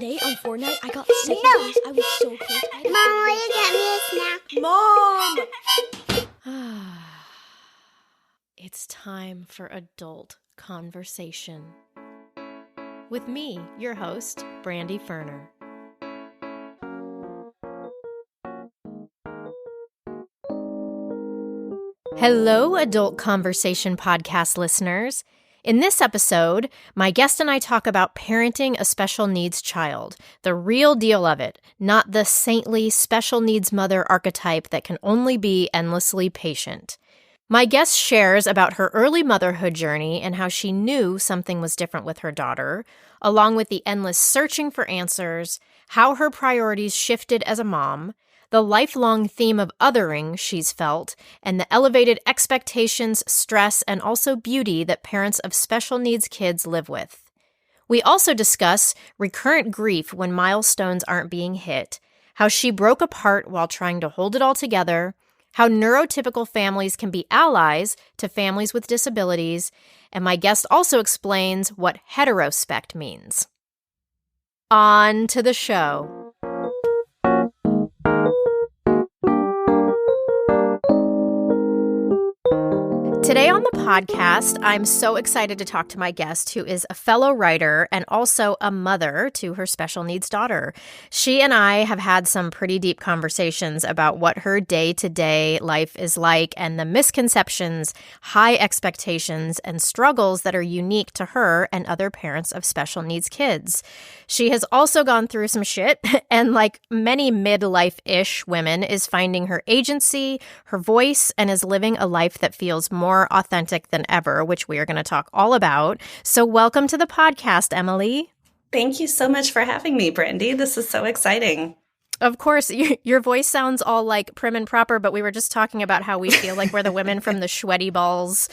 Today on Fortnite, I got second place. I was so close. Mom, will you get me a snack? Mom! It's time for adult conversation. With me, your host, Brandy Ferner. Hello, Adult Conversation podcast listeners. In this episode, my guest and I talk about parenting a special needs child, the real deal of it, not the saintly special needs mother archetype that can only be endlessly patient. My guest shares about her early motherhood journey and how she knew something was different with her daughter, along with the endless searching for answers, how her priorities shifted as a mom, the lifelong theme of othering she's felt, and the elevated expectations, stress, and also beauty that parents of special needs kids live with. We also discuss recurrent grief when milestones aren't being hit, how she broke apart while trying to hold it all together, how neurotypical families can be allies to families with disabilities, and my guest also explains what heterospect means. On to the show. Today on the podcast, I'm so excited to talk to my guest, who is a fellow writer and also a mother to her special needs daughter. She and I have had some pretty deep conversations about what her day-to-day life is like and the misconceptions, high expectations, and struggles that are unique to her and other parents of special needs kids. She has also gone through some shit and, like many midlife-ish women, is finding her agency, her voice, and is living a life that feels more authentic than ever, which we are going to talk all about. So welcome to the podcast, Emily. Thank you so much for having me, Brandy. This is so exciting. Of course, your voice sounds all like prim and proper, but we were just talking about how we feel like we're the women from the Sweaty Balls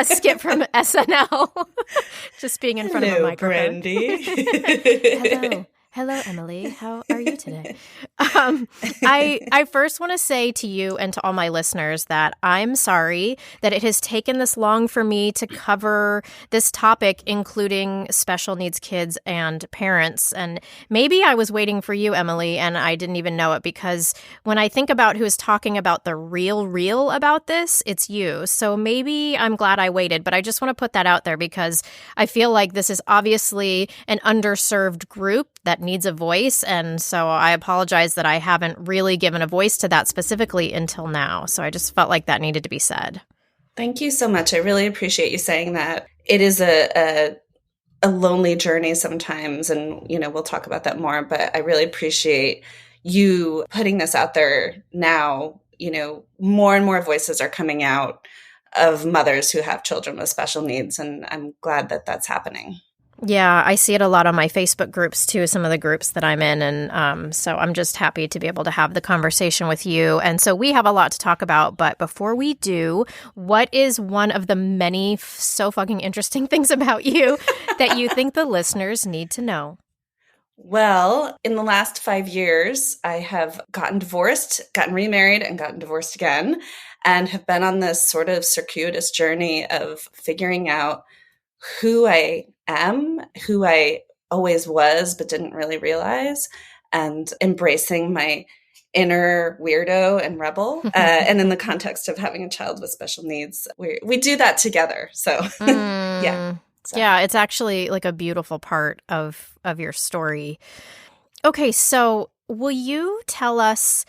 skit from SNL, just being in front of a microphone. Brandy. Hello, Emily. How are you today? I first want to say to you and to all my listeners that I'm sorry that it has taken this long for me to cover this topic, including special needs kids and parents. And maybe I was waiting for you, Emily, and I didn't even know it, because when I think about who is talking about the real about this, it's you. So maybe I'm glad I waited, but I just want to put that out there because I feel like this is obviously an underserved group that needs a voice, and so I apologize that I haven't really given a voice to that specifically until now. So I just felt like that needed to be said. Thank you so much. I really appreciate you saying that. It is a lonely journey sometimes, and we'll talk about that more, but I really appreciate you putting this out there now. More and more voices are coming out of mothers who have children with special needs, and I'm glad that that's happening. Yeah, I see it a lot on my Facebook groups too, some of the groups that I'm in. And so I'm just happy to be able to have the conversation with you. And so we have a lot to talk about. But before we do, what is one of the many so fucking interesting things about you that you think the listeners need to know? Well, in the last 5 years, I have gotten divorced, gotten remarried, and gotten divorced again, and have been on this sort of circuitous journey of figuring out who I am, who I always was but didn't really realize, and embracing my inner weirdo and rebel. And in the context of having a child with special needs, we do that together. So yeah. So. Yeah, it's actually like a beautiful part of your story. Okay, so will you tell us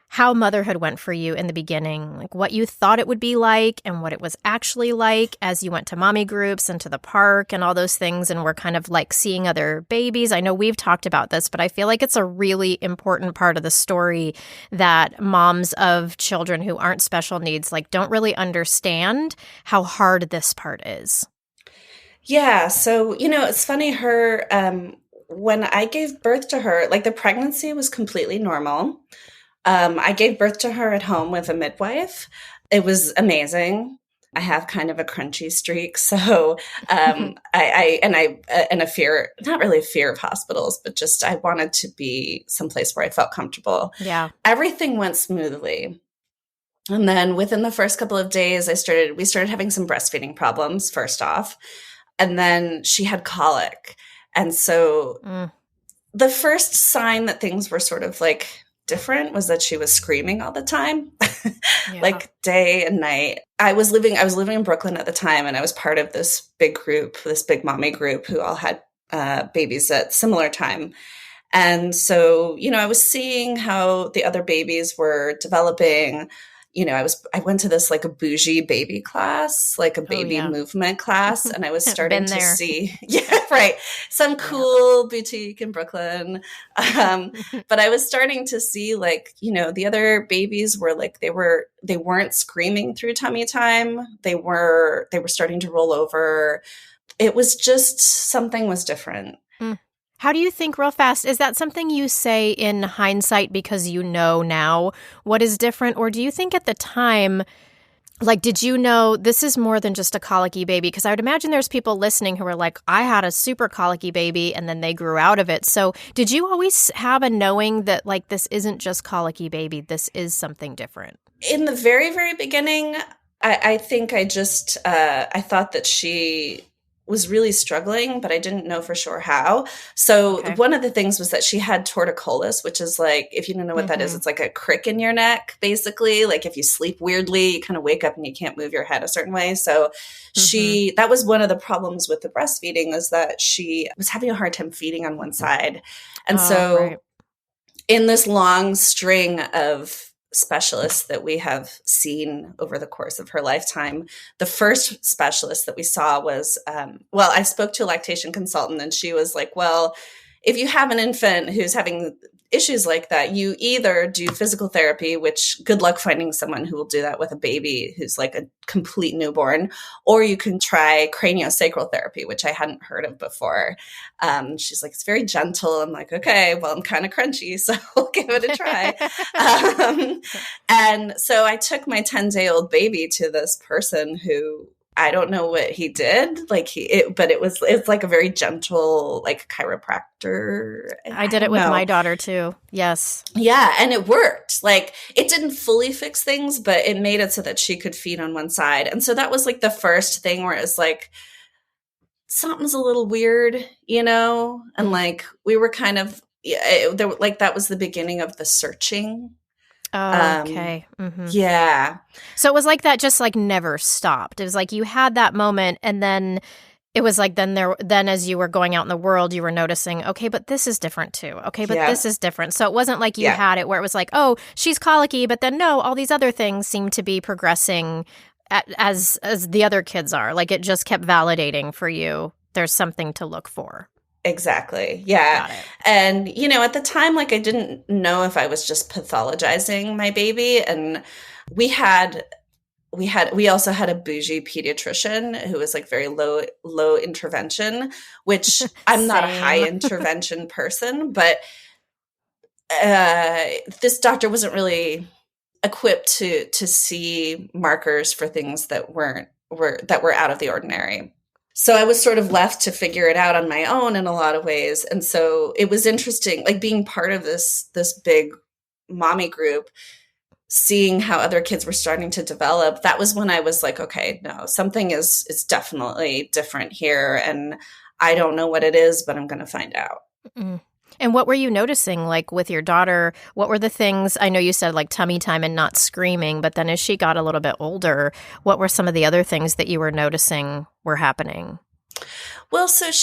how motherhood went for you in the beginning, like what you thought it would be like and what it was actually like as you went to mommy groups and to the park and all those things and were kind of like seeing other babies? I know we've talked about this, but I feel like it's a really important part of the story that moms of children who aren't special needs like don't really understand how hard this part is. Yeah. So, it's funny, when I gave birth to her, like the pregnancy was completely normal. I gave birth to her at home with a midwife. It was amazing. I have kind of a crunchy streak. So, I a fear, not really a fear of hospitals, but just, I wanted to be someplace where I felt comfortable. Yeah. Everything went smoothly. And then within the first couple of days, we started having some breastfeeding problems first off. And then she had colic. And so the first sign that things were sort of like different was that she was screaming all the time, Yeah. like day and night. I was living in Brooklyn at the time, and I was part of this big group, this big mommy group who all had babies at similar time. And so, I was seeing how the other babies were developing. I went to this like a bougie baby class, like a baby yeah. movement class, and I was starting Been to there. see, yeah, right, some cool boutique in Brooklyn. But I was starting to see like, the other babies were like, they weren't screaming through tummy time. They were starting to roll over. It was just something was different. Mm. How do you think, real fast, is that something you say in hindsight because you know now what is different? Or do you think at the time, like, did you know this is more than just a colicky baby? Because I would imagine there's people listening who are like, I had a super colicky baby and then they grew out of it. So did you always have a knowing that, like, this isn't just colicky baby, this is something different? In the very, very beginning, I think I thought that she was really struggling, but I didn't know for sure how. So Okay. one of the things was that she had torticollis, which is like, if you don't know what that is, it's like a crick in your neck, basically. Like if you sleep weirdly, you kind of wake up and you can't move your head a certain way. So that was one of the problems with the breastfeeding, is that she was having a hard time feeding on one side. And Right. in this long string of specialists that we have seen over the course of her lifetime, the first specialist that we saw was, I spoke to a lactation consultant, and she was like, well, if you have an infant who's having issues like that, you either do physical therapy, which good luck finding someone who will do that with a baby who's like a complete newborn, or you can try craniosacral therapy, which I hadn't heard of before. She's like, it's very gentle. I'm like, okay, well, I'm kind of crunchy, so we'll give it a try. And so I took my 10-day-old baby to this person who, I don't know what he did. But it's like a very gentle, like chiropractor. I did it with my daughter too. Yes. Yeah. And it worked. Like it didn't fully fix things, but it made it so that she could feed on one side. And so that was like the first thing where it's like, something's a little weird, and like, we were kind of, that was the beginning of the searching. Okay. Yeah. So it was like that just like never stopped. It was like you had that moment, and then it was like then as you were going out in the world, you were noticing, okay, but this is different too. Okay, but this is different. So it wasn't like you had it where it was like, oh, she's colicky, but then no, all these other things seem to be progressing as the other kids are. Like it just kept validating for you. There's something to look for. Exactly. Yeah. And, at the time, like I didn't know if I was just pathologizing my baby. And we also had a bougie pediatrician who was like very low intervention, which I'm not a high intervention person, but this doctor wasn't really equipped to see markers for things that were out of the ordinary. So I was sort of left to figure it out on my own in a lot of ways. And so it was interesting, like being part of this big mommy group, seeing how other kids were starting to develop. That was when I was like, okay, no, something is definitely different here. And I don't know what it is, but I'm going to find out. Mm. And what were you noticing, like with your daughter? What were the things? I know you said like tummy time and not screaming, but then as she got a little bit older, what were some of the other things that you were noticing were happening? Well, so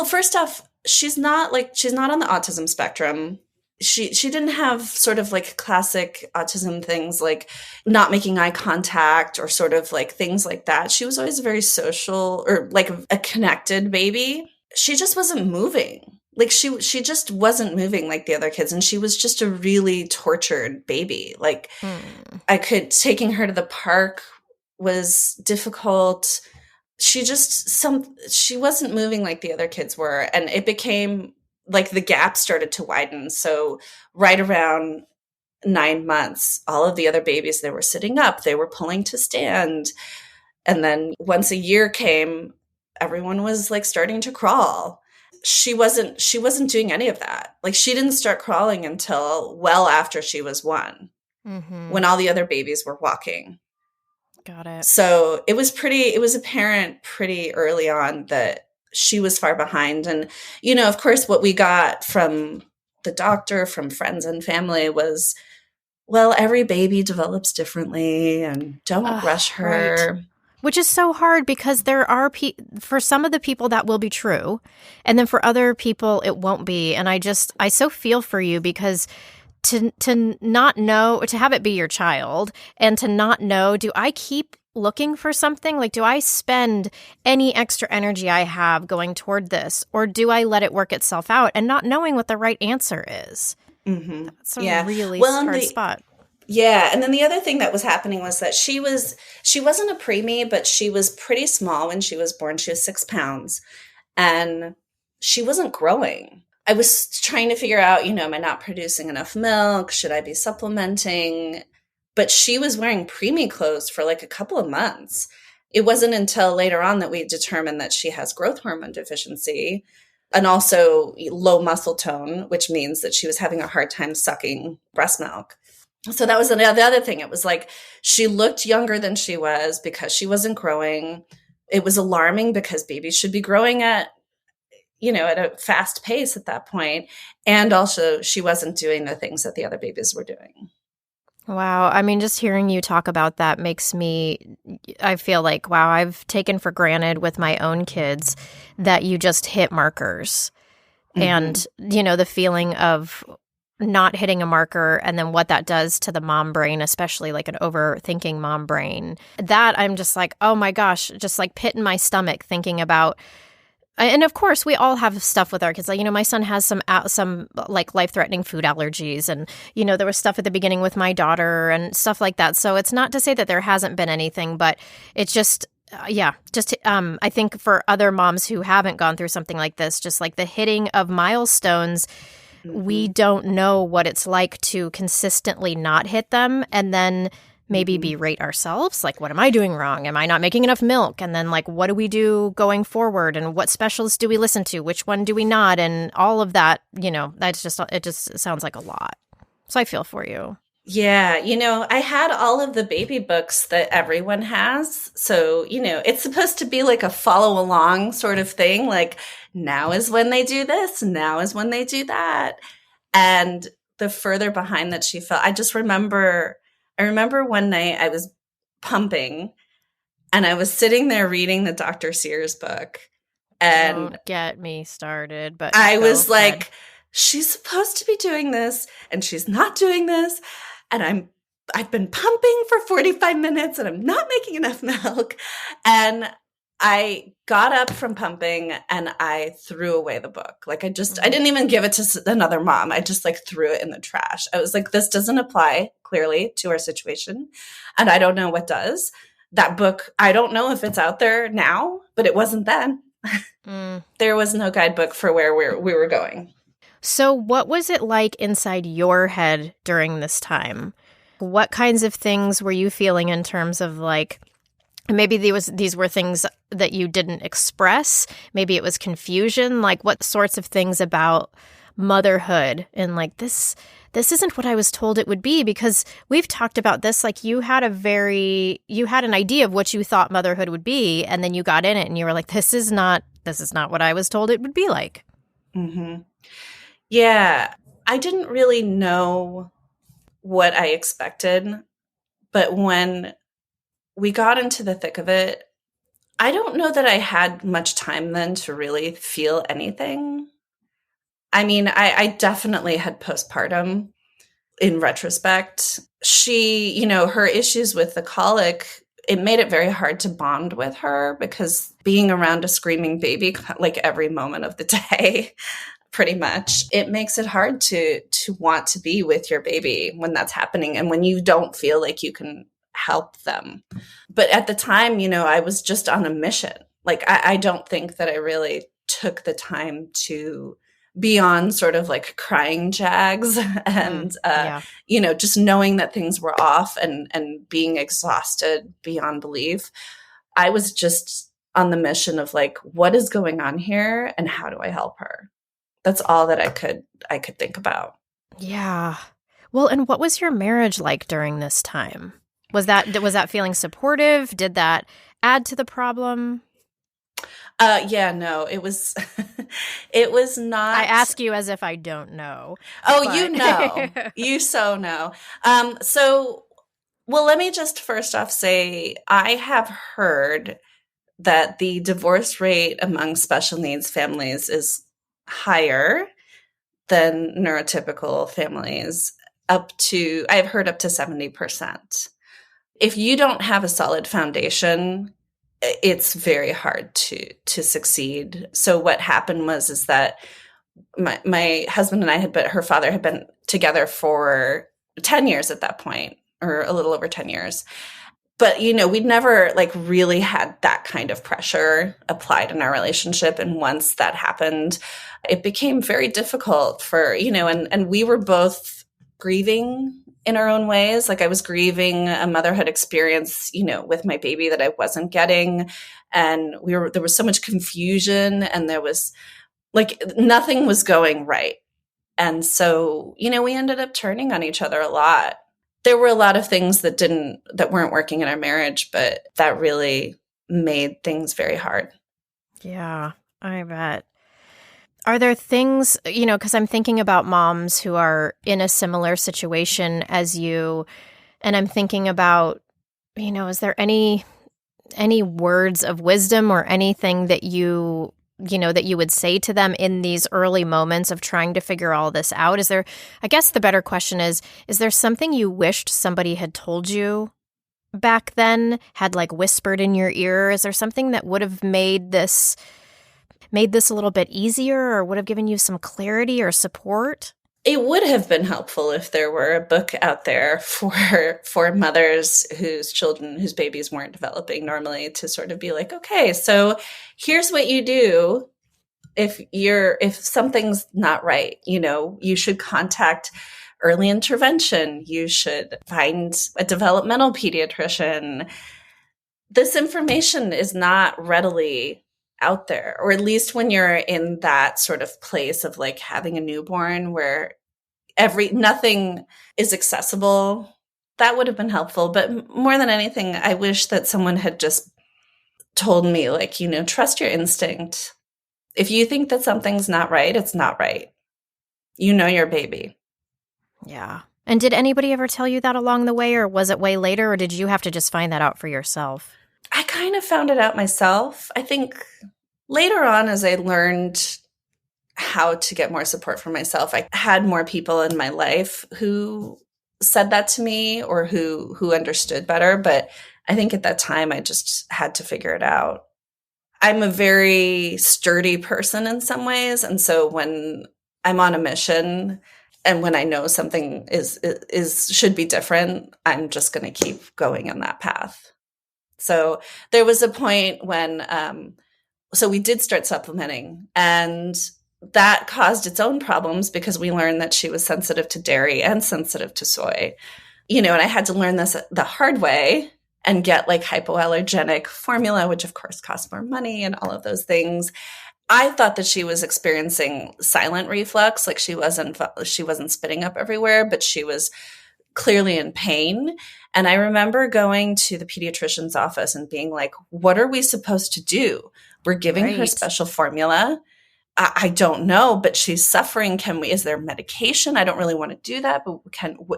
first off, she's not on the autism spectrum. She didn't have sort of like classic autism things like not making eye contact or sort of like things like that. She was always very social, or like a connected baby. She just wasn't moving. Like she just wasn't moving like the other kids. And she was just a really tortured baby. Like taking her to the park was difficult. She wasn't moving like the other kids were. And it became like the gap started to widen. So right around 9 months, all of the other babies, they were sitting up, they were pulling to stand. And then once a year came, everyone was like starting to crawl. She wasn't doing any of that. Like she didn't start crawling until well after she was 1, when all the other babies were walking. Got it. So it was apparent pretty early on that she was far behind. And, of course, what we got from the doctor, from friends and family was, well, every baby develops differently and don't rush her. Right. Which is so hard because there are for some of the people that will be true. And then for other people, it won't be. And I so feel for you because to not know, to have it be your child and to not know, do I keep looking for something? Like, do I spend any extra energy I have going toward this? Or do I let it work itself out and not knowing what the right answer is? Mm-hmm. That's a really hard spot. Yeah. And then the other thing that was happening was that she wasn't a preemie, but she was pretty small when she was born. She was 6 pounds and she wasn't growing. I was trying to figure out, am I not producing enough milk? Should I be supplementing? But she was wearing preemie clothes for like a couple of months. It wasn't until later on that we determined that she has growth hormone deficiency and also low muscle tone, which means that she was having a hard time sucking breast milk. So that was the other thing. It was like she looked younger than she was because she wasn't growing. It was alarming because babies should be growing at a fast pace at that point. And also she wasn't doing the things that the other babies were doing. Wow. I mean, just hearing you talk about that I feel like, wow, I've taken for granted with my own kids that you just hit markers. Mm-hmm. And, the feeling of not hitting a marker and then what that does to the mom brain, especially like an overthinking mom brain, that I'm just like, oh my gosh, just like pit in my stomach thinking about. And of course, we all have stuff with our kids. Like, my son has some like life-threatening food allergies. And, there was stuff at the beginning with my daughter and stuff like that. So it's not to say that there hasn't been anything, but it's just, I think for other moms who haven't gone through something like this, just like the hitting of milestones, we don't know what it's like to consistently not hit them and then maybe berate ourselves. Like, what am I doing wrong? Am I not making enough milk? And then, like, what do we do going forward? And what specialists do we listen to? Which one do we not? And all of that, it just sounds like a lot. So I feel for you. Yeah. I had all of the baby books that everyone has. So, it's supposed to be like a follow along sort of thing. Like, now is when they do this. Now is when they do that. And the further behind that she felt, I remember one night I was pumping and I was sitting there reading the Dr. Sears book. And don't get me started, but I was like, she's supposed to be doing this and she's not doing this. And I've been pumping for 45 minutes and I'm not making enough milk. And I got up from pumping and I threw away the book. Like I didn't even give it to another mom. I just like threw it in the trash. I was like, this doesn't apply clearly to our situation. And I don't know what does. That book, I don't know if it's out there now, but it wasn't then. There was no guidebook for where we were going. So what was it like inside your head during this time? What kinds of things were you feeling in terms of like, maybe these were things that you didn't express. Maybe it was confusion. Like what sorts of things about motherhood and like this isn't what I was told it would be, because we've talked about this. Like you had an idea of what you thought motherhood would be. And then you got in it and you were like, this is not what I was told it would be like. Mm-hmm. Yeah. I didn't really know what I expected, but when we got into the thick of it, I don't know that I had much time then to really feel anything. I mean, I definitely had postpartum in retrospect. She, her issues with the colic, it made it very hard to bond with her because being around a screaming baby like every moment of the day, pretty much, it makes it hard to want to be with your baby when that's happening and when you don't feel like you can help them. But at the time, I was just on a mission. Like, I don't think that I really took the time to be on sort of like crying jags and, just knowing that things were off and being exhausted beyond belief. I was just on the mission of like, what is going on here and how do I help her? That's all that I could think about. Yeah. Well, and what was your marriage like during this time? Was that feeling supportive? Did that add to the problem? Yeah, no, it was, it was I not. ask you as if I don't know, Oh, you but know, you so know. So, well, let me just first off say I have heard that the divorce rate among special needs families is higher than neurotypical families, I've heard up to 70%. If you don't have a solid foundation, it's very hard to succeed. So what happened was is that my husband and I her father had been together for 10 years at that point, or a little over 10 years. But, we'd never like really had that kind of pressure applied in our relationship. And once that happened, it became very difficult and we were both grieving in our own ways. Like I was grieving a motherhood experience, with my baby that I wasn't getting. And there was so much confusion, and there was like nothing was going right. And so, we ended up turning on each other a lot. There were a lot of things that weren't working in our marriage, but that really made things very hard. yeah, I bet. Are there things, because I'm thinking about moms who are in a similar situation as you, and I'm thinking about, is there any words of wisdom or anything that that you would say to them in these early moments of trying to figure all this out? I guess the better question is there something you wished somebody had told you back then, had like whispered in your ear? Is there something that would have made this a little bit easier, or would have given you some clarity or support? It would have been helpful if there were a book out there for mothers whose babies weren't developing normally, to sort of be like, okay, so here's what you do if something's not right. You should contact early intervention. You should find a developmental pediatrician. This information is not readily out there, or at least when you're in that sort of place of like having a newborn where nothing is accessible. That would have been helpful. But more than anything, I wish that someone had just told me, like, trust your instinct. If you think that something's not right, it's not right. You know your baby. Yeah. And did anybody ever tell you that along the way, or was it way later, or did you have to just find that out for yourself? I kind of found it out myself. I think later on, as I learned how to get more support for myself, I had more people in my life who said that to me, or who understood better. But I think at that time, I just had to figure it out. I'm a very sturdy person in some ways. And so when I'm on a mission, and when I know something should be different, I'm just going to keep going in that path. So there was a point when, so we did start supplementing, and that caused its own problems because we learned that she was sensitive to dairy and sensitive to soy, and I had to learn this the hard way and get like hypoallergenic formula, which of course costs more money and all of those things. I thought that she was experiencing silent reflux, like she wasn't spitting up everywhere, but she was clearly in pain. And I remember going to the pediatrician's office and being like, what are we supposed to do? We're giving her special formula. I don't know, but she's suffering. Is there medication? I don't really want to do that, but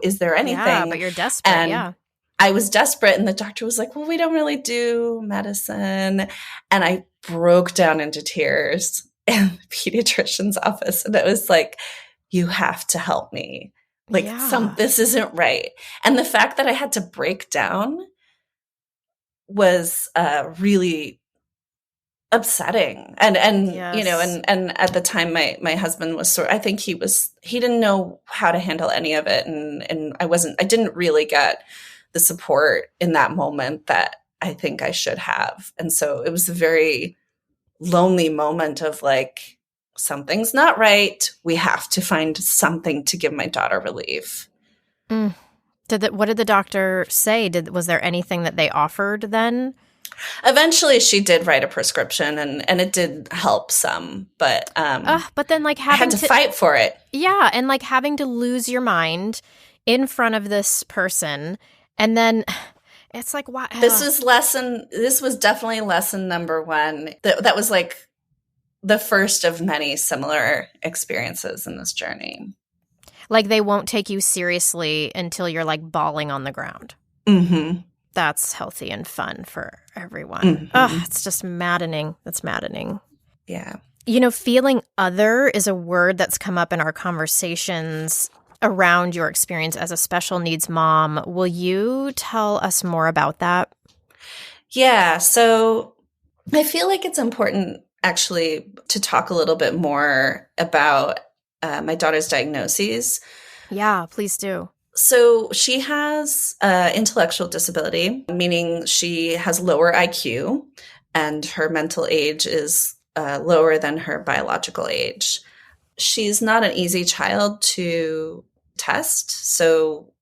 is there anything? Yeah, but you're desperate. And yeah. I was desperate. And the doctor was like, well, we don't really do medicine. And I broke down into tears in the pediatrician's office. And it was like, you have to help me. Like this isn't right. And the fact that I had to break down was really upsetting. And yes. and at the time my husband was I think he didn't know how to handle any of it. And I didn't really get the support in that moment that I think I should have. And so it was a very lonely moment of like, something's not right. We have to find something to give my daughter relief. Mm. What did the doctor say? Was there anything that they offered then? Eventually she did write a prescription, and it did help some, but then like I had to fight for it. Yeah. And like having to lose your mind in front of this person. And then It's like, wow. This was definitely lesson number one. That was like the first of many similar experiences in this journey. Like they won't take you seriously until you're like bawling on the ground. Mm-hmm. That's healthy and fun for everyone. Mm-hmm. Ugh, it's just maddening. That's maddening. Yeah. Feeling other is a word that's come up in our conversations around your experience as a special needs mom. Will you tell us more about that? Yeah. So I feel like it's important actually to talk a little bit more about my daughter's diagnoses. Yeah, please do. So she has intellectual disability, meaning she has lower IQ and her mental age is lower than her biological age. She's not an easy child to test. So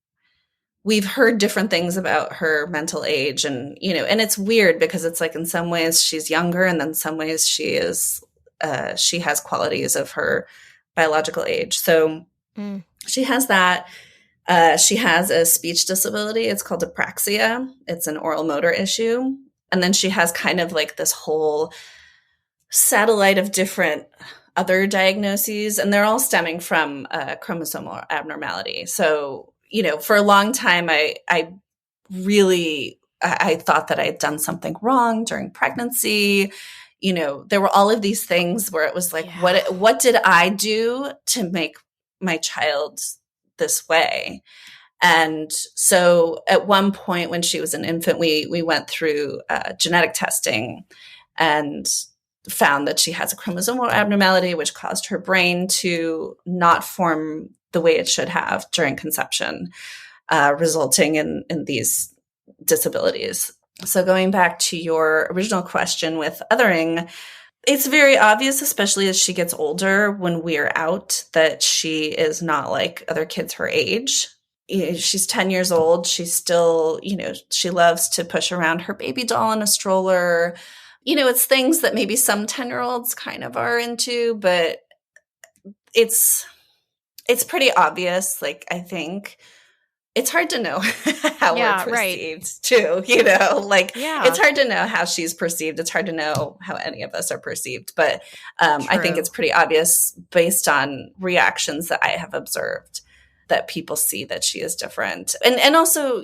we've heard different things about her mental age and it's weird because it's like in some ways she's younger and then some ways she has qualities of her biological age. So she has that. She has a speech disability. It's called apraxia. It's an oral motor issue. And then she has kind of like this whole satellite of different other diagnoses, and they're all stemming from chromosomal abnormality. So, for a long time, I thought that I had done something wrong during pregnancy. There were all of these things where it was like, what did I do to make my child this way? And so at one point when she was an infant, we went through genetic testing and found that she has a chromosomal abnormality, which caused her brain to not form the way it should have during conception, resulting in these disabilities. So going back to your original question with othering, it's very obvious, especially as she gets older, when we're out, that she is not like other kids her age. She's 10 years old. She's still, she loves to push around her baby doll in a stroller. It's things that maybe some 10-year-olds kind of are into, but it's pretty obvious. Like, I think it's hard to know how we're perceived too, It's hard to know how she's perceived. It's hard to know how any of us are perceived, but I think it's pretty obvious based on reactions that I have observed that people see that she is different. And also,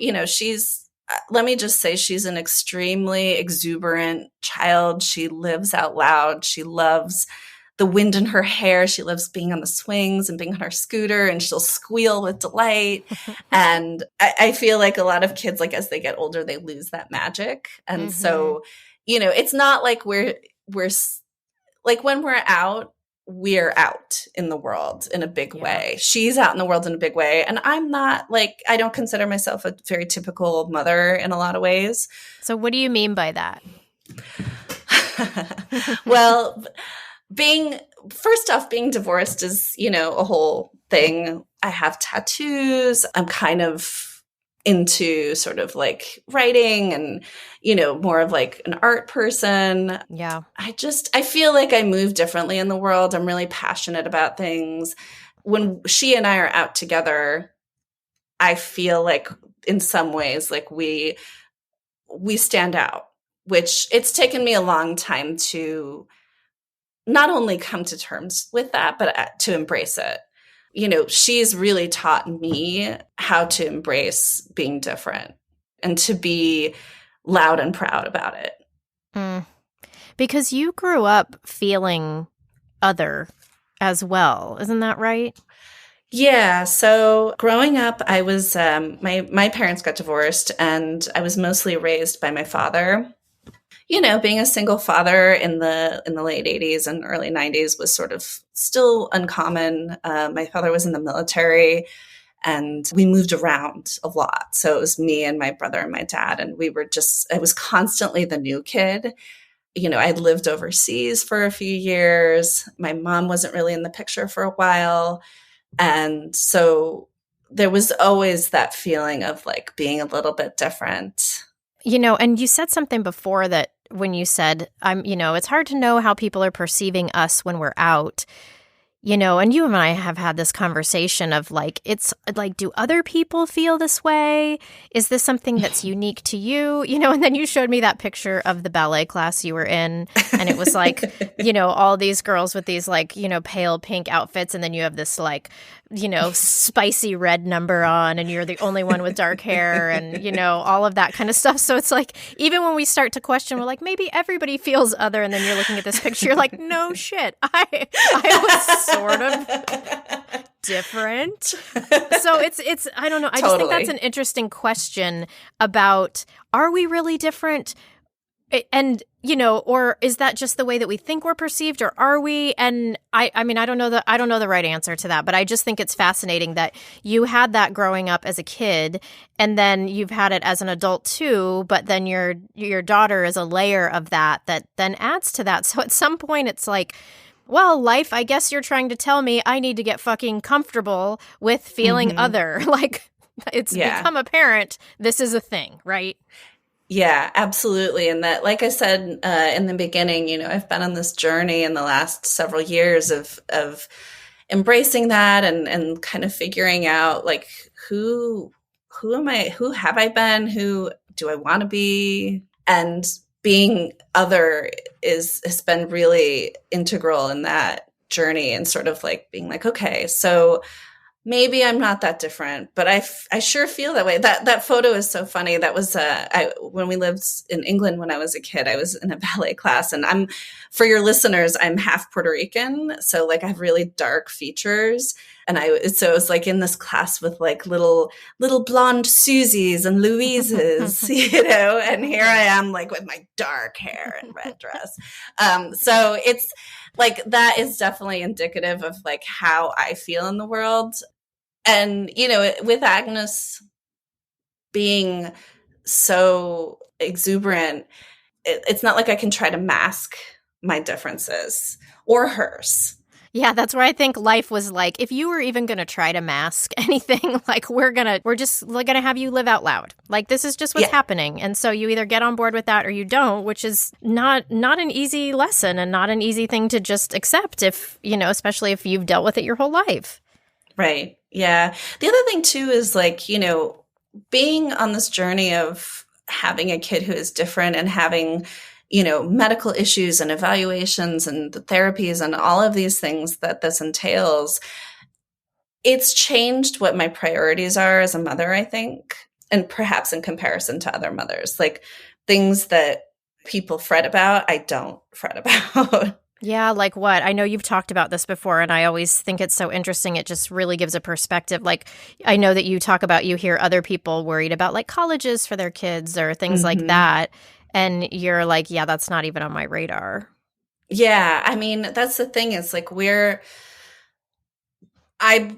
let me just say, she's an extremely exuberant child. She lives out loud. She loves the wind in her hair. She loves being on the swings and being on her scooter, and she'll squeal with delight. And I feel like a lot of kids, like as they get older, they lose that magic. And so, it's not like we're like when we're out in the world in a big way. She's out in the world in a big way. And I'm not I don't consider myself a very typical mother in a lot of ways. So what do you mean by that? Well, first off, being divorced is, a whole thing. I have tattoos. I'm kind of into sort of like writing and, more of like an art person. Yeah. I feel like I move differently in the world. I'm really passionate about things. When she and I are out together, I feel like in some ways, like we stand out, which it's taken me a long time to not only come to terms with that, but to embrace it. She's really taught me how to embrace being different and to be loud and proud about it. Because you grew up feeling other as well. Isn't that right? Yeah. So growing up, I was, my parents got divorced and I was mostly raised by my father. Being a single father in the late 80s and early 90s was sort of still uncommon. My father was in the military and we moved around a lot. So it was me and my brother and my dad. And I was constantly the new kid. I'd lived overseas for a few years. My mom wasn't really in the picture for a while. And so there was always that feeling of like being a little bit different. And you said something before that when you said, it's hard to know how people are perceiving us when we're out. And you and I have had this conversation of like, it's like, do other people feel this way? Is this something that's unique to you? And then you showed me that picture of the ballet class you were in, and it was like, all these girls with these like, pale pink outfits, and then you have this like, spicy red number on, and you're the only one with dark hair, and, all of that kind of stuff. So it's like, even when we start to question, we're like, maybe everybody feels other, and then you're looking at this picture, you're like, no shit, I was sort of different. So it's I don't know. I just think that's an interesting question about, are we really different? And, or is that just the way that we think we're perceived, or are we? And I mean, I don't know the right answer to that, but I just think it's fascinating that you had that growing up as a kid, and then you've had it as an adult too, but then your daughter is a layer of that then adds to that. So at some point it's like, well, life, I guess you're trying to tell me I need to get fucking comfortable with feeling other. Like, it's become apparent this is a thing, right? Yeah, absolutely. And that, like I said in the beginning, I've been on this journey in the last several years of embracing that and kind of figuring out like who am I, who have I been, who do I want to be, and being other has been really integral in that journey, and sort of like being like, okay, so maybe I'm not that different, but I sure feel that way. That photo is so funny. That was when we lived in England when I was a kid. I was in a ballet class, and for your listeners, I'm half Puerto Rican, so like I have really dark features, and so it was like in this class with like little blonde Susies and Louises, and here I am like with my dark hair and red dress. So it's like that is definitely indicative of like how I feel in the world. And, with Agnes being so exuberant, it's not like I can try to mask my differences or hers. Yeah, that's where I think life was like, if you were even going to try to mask anything, like we're just going to have you live out loud. Like, this is just what's happening. And so you either get on board with that or you don't, which is not an easy lesson and not an easy thing to just accept if, especially if you've dealt with it your whole life. Right. Yeah. The other thing too is like, being on this journey of having a kid who is different and having, medical issues and evaluations and the therapies and all of these things that this entails, it's changed what my priorities are as a mother, I think, and perhaps in comparison to other mothers, like things that people fret about, I don't fret about. Yeah, like what? I know you've talked about this before, and I always think it's so interesting. It just really gives a perspective. Like, I know that you talk about, you hear other people worried about like colleges for their kids or things like that. And you're like, yeah, that's not even on my radar. Yeah. I mean, that's the thing is like I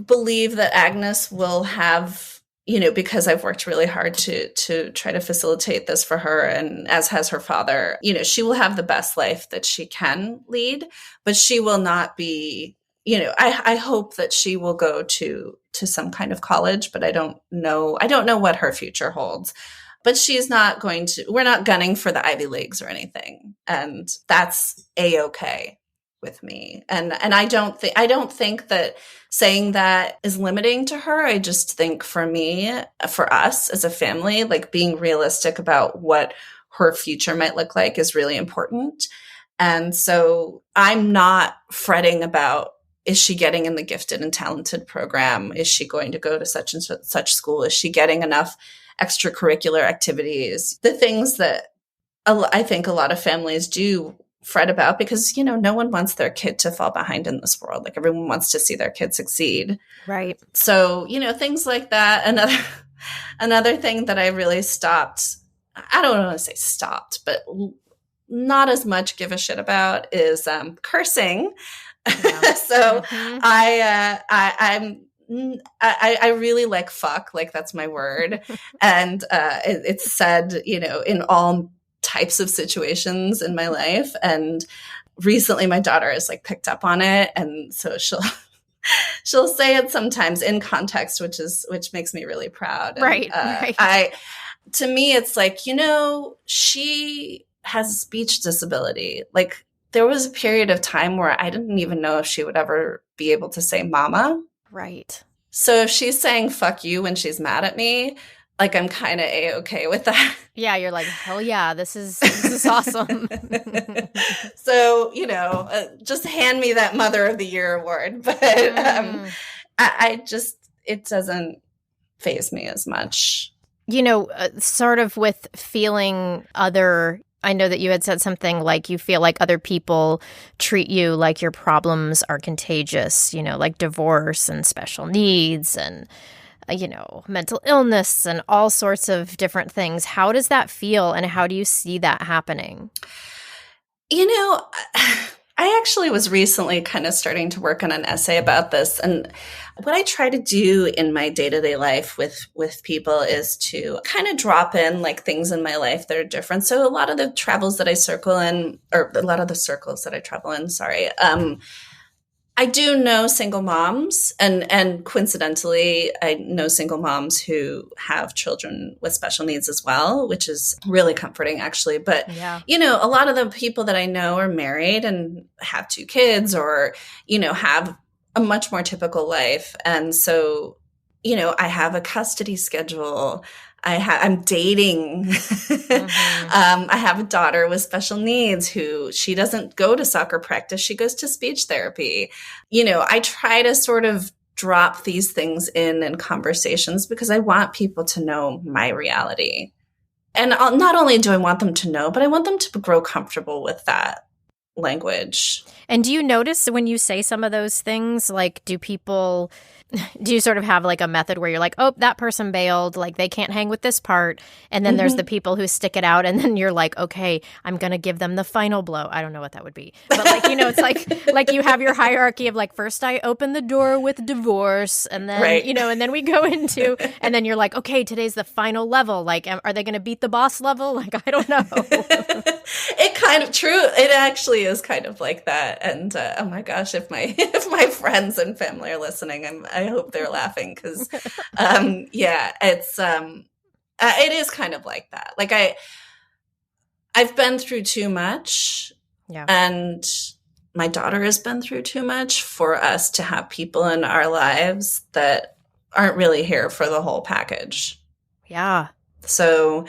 believe that Agnes will have, because I've worked really hard to try to facilitate this for her, and as has her father, she will have the best life that she can lead, but she will not be, I hope that she will go to some kind of college, but I don't know what her future holds. But she's not we're not gunning for the Ivy Leagues or anything. And that's A-okay with me. And I don't think that saying that is limiting to her. I just think for us as a family, like being realistic about what her future might look like is really important. And so I'm not fretting about, is she getting in the gifted and talented program? Is she going to go to such and such school? Is she getting enough extracurricular activities? The things that I think a lot of families do fret about, because, no one wants their kid to fall behind in this world. Like, everyone wants to see their kid succeed. Right. So, things like that. Another thing that I really stopped, I don't want to say stopped, but not as much give a shit about is cursing. Yeah. So I really like fuck, like that's my word. And it's said, in all types of situations in my life. And recently my daughter has like picked up on it. And so she'll say it sometimes in context, which makes me really proud. And, right. To me, it's like, she has a speech disability. Like, there was a period of time where I didn't even know if she would ever be able to say mama. Right. So if she's saying fuck you when she's mad at me, like I'm kind of A-okay with that. Yeah, you're like, hell yeah, this is awesome. So, just hand me that Mother of the Year award. But I just, it doesn't faze me as much. Sort of with feeling other, I know that you had said something like you feel like other people treat you like your problems are contagious, like divorce and special needs and, mental illness and all sorts of different things. How does that feel and how do you see that happening? I actually was recently kind of starting to work on an essay about this. And what I try to do in my day-to-day life with people is to kind of drop in like things in my life that are different. So a lot of the travels that I circle in, or a lot of the circles that I travel in, I do know single moms, and coincidentally, I know single moms who have children with special needs as well, which is really comforting, actually. But, a lot of the people that I know are married and have 2 kids or, have a much more typical life. And so, I have a custody schedule. I'm dating. I have a daughter with special needs who she doesn't go to soccer practice. She goes to speech therapy. I try to sort of drop these things in conversations because I want people to know my reality. And not only do I want them to know, but I want them to grow comfortable with that language. And do you notice when you say some of those things, like do you sort of have like a method where you're like, oh, that person bailed, like they can't hang with this part. And then there's the people who stick it out. And then you're like, okay, I'm going to give them the final blow. I don't know what that would be. But like, it's like you have your hierarchy of like, first I open the door with divorce and then, right. And then we go into, and then you're like, okay, today's the final level. Like, are they going to beat the boss level? Like, I don't know. It kind of true. It actually is kind of like that. And oh my gosh, if my friends and family are listening, I hope they're laughing because, it is kind of like that. Like I've been through too much, and my daughter has been through too much for us to have people in our lives that aren't really here for the whole package. Yeah. So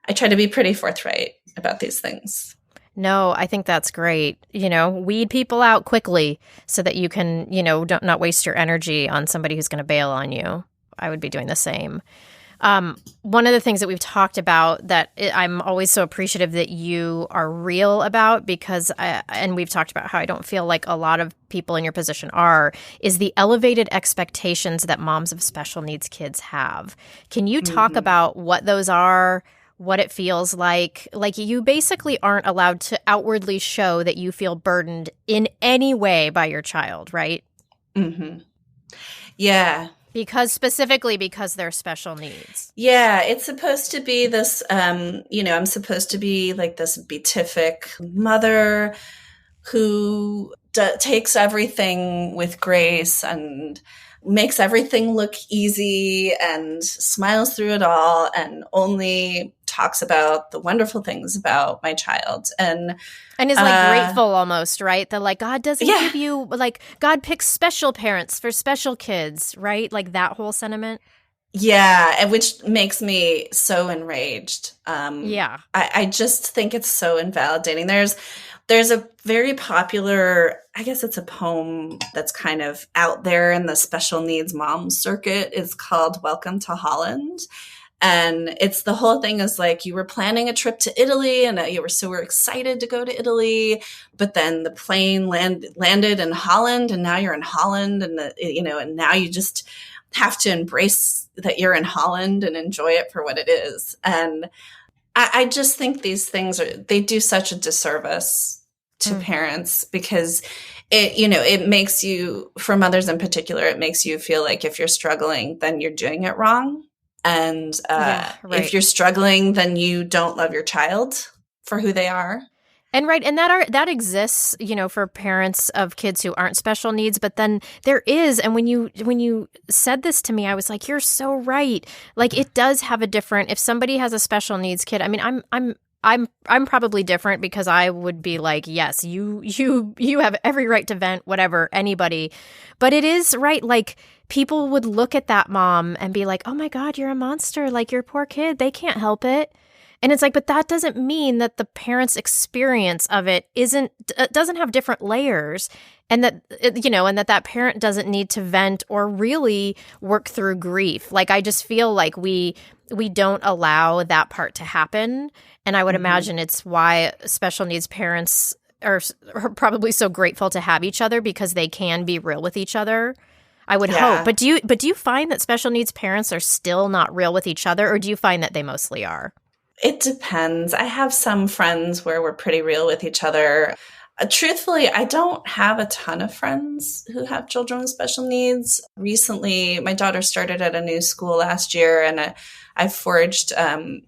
I try to be pretty forthright about these things. No, I think that's great. Weed people out quickly so that you can, not waste your energy on somebody who's going to bail on you. I would be doing the same. One of the things that we've talked about that I'm always so appreciative that you are real about and we've talked about how I don't feel like a lot of people in your position is the elevated expectations that moms of special needs kids have. Can you talk about what those are? What it feels like you basically aren't allowed to outwardly show that you feel burdened in any way by your child, right? Mm-hmm. Yeah. Specifically because they're special needs. Yeah. It's supposed to be this, I'm supposed to be like this beatific mother who takes everything with grace and makes everything look easy and smiles through it all and only talks about the wonderful things about my child and is like grateful almost, right? That like God doesn't give you, like God picks special parents for special kids, right? Like that whole sentiment. Yeah, and which makes me so enraged. I just think it's so invalidating. There's a very popular, I guess it's a poem that's kind of out there in the special needs mom circuit. It's called Welcome to Holland. And it's the whole thing is like you were planning a trip to Italy and you were so excited to go to Italy, but then the plane landed in Holland and now you're in Holland and and now you just have to embrace that you're in Holland and enjoy it for what it is. And I just think these things they do such a disservice to parents because it makes you, for mothers in particular, it makes you feel like if you're struggling, then you're doing it wrong. And if you're struggling, then you don't love your child for who they are. And that exists, for parents of kids who aren't special needs. But then there is, and when you said this to me, I was like, you're so right. Like it does have a different. If somebody has a special needs kid, I mean, I'm probably different because I would be like, yes, you have every right to vent, whatever, anybody. But it is right, like people would look at that mom and be like, oh my God, you're a monster, like your poor kid, they can't help it. And it's like, but that doesn't mean that the parent's experience of it doesn't have different layers, and that, and that parent doesn't need to vent or really work through grief. Like, I just feel like we don't allow that part to happen. And I would imagine it's why special needs parents are probably so grateful to have each other, because they can be real with each other. I would hope. But do you find that special needs parents are still not real with each other, or do you find that they mostly are? It depends. I have some friends where we're pretty real with each other. Truthfully, I don't have a ton of friends who have children with special needs. Recently, my daughter started at a new school last year, and I've forged a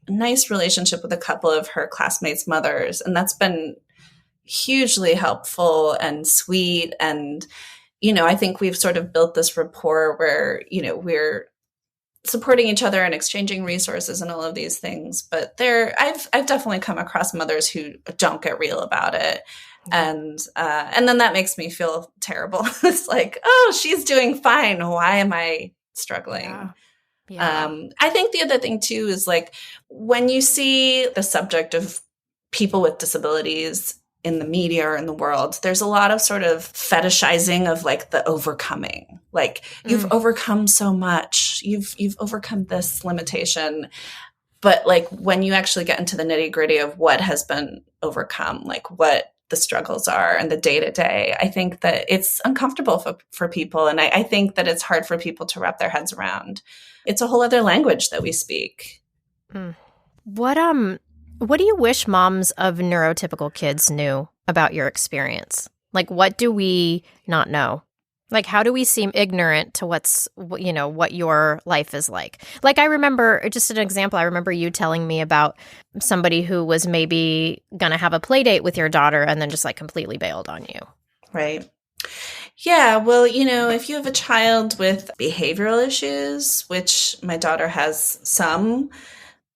nice relationship with a couple of her classmates' mothers. And that's been hugely helpful and sweet. And, I think we've sort of built this rapport where, we're supporting each other and exchanging resources and all of these things. But I've definitely come across mothers who don't get real about it. And then that makes me feel terrible. It's like, oh, she's doing fine. Why am I struggling? Yeah. I think the other thing too is like when you see the subject of people with disabilities in the media or in the world, there's a lot of sort of fetishizing of like the overcoming. Like you've overcome so much, you've overcome this limitation. But like when you actually get into the nitty gritty of what has been overcome, like what the struggles are and the day to day, I think that it's uncomfortable for people. And I think that it's hard for people to wrap their heads around. It's a whole other language that we speak. What do you wish moms of neurotypical kids knew about your experience? Like, what do we not know? Like, how do we seem ignorant to what your life is like? Like, I remember, just an example, I remember you telling me about somebody who was maybe going to have a play date with your daughter and then just like completely bailed on you. Right. Yeah. Well, if you have a child with behavioral issues, which my daughter has some,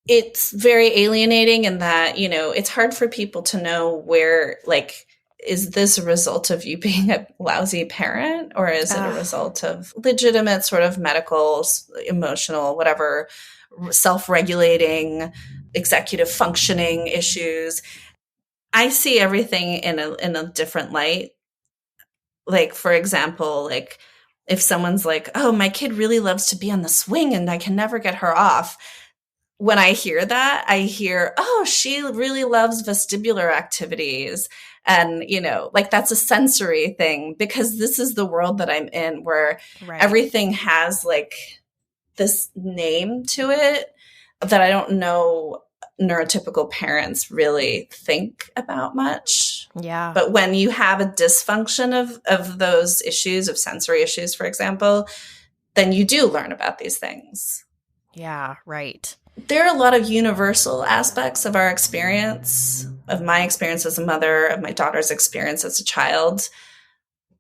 it's very alienating in that, it's hard for people to know where, like, is this a result of you being a lousy parent, or is it a result of legitimate sort of medical, emotional, whatever, self-regulating, executive functioning issues? I see everything in a different light. Like, for example, like if someone's like, oh, my kid really loves to be on the swing and I can never get her off. When I hear that, I hear, oh, she really loves vestibular activities. And, like that's a sensory thing, because this is the world that I'm in where everything has like this name to it that I don't know neurotypical parents really think about much. Yeah. But when you have a dysfunction of those issues, of sensory issues, for example, then you do learn about these things. Yeah, right. There are a lot of universal aspects of our experience, of my experience as a mother, of my daughter's experience as a child.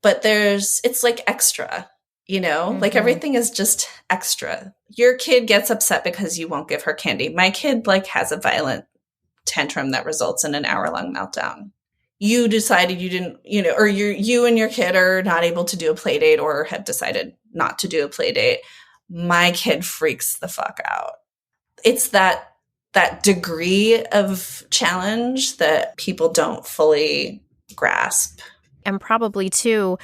But it's like extra, like everything is just extra. Your kid gets upset because you won't give her candy. My kid like has a violent tantrum that results in an hour-long meltdown. You decided you didn't, or you and your kid are not able to do a play date or have decided not to do a play date. My kid freaks the fuck out. It's that degree of challenge that people don't fully grasp. And probably, too,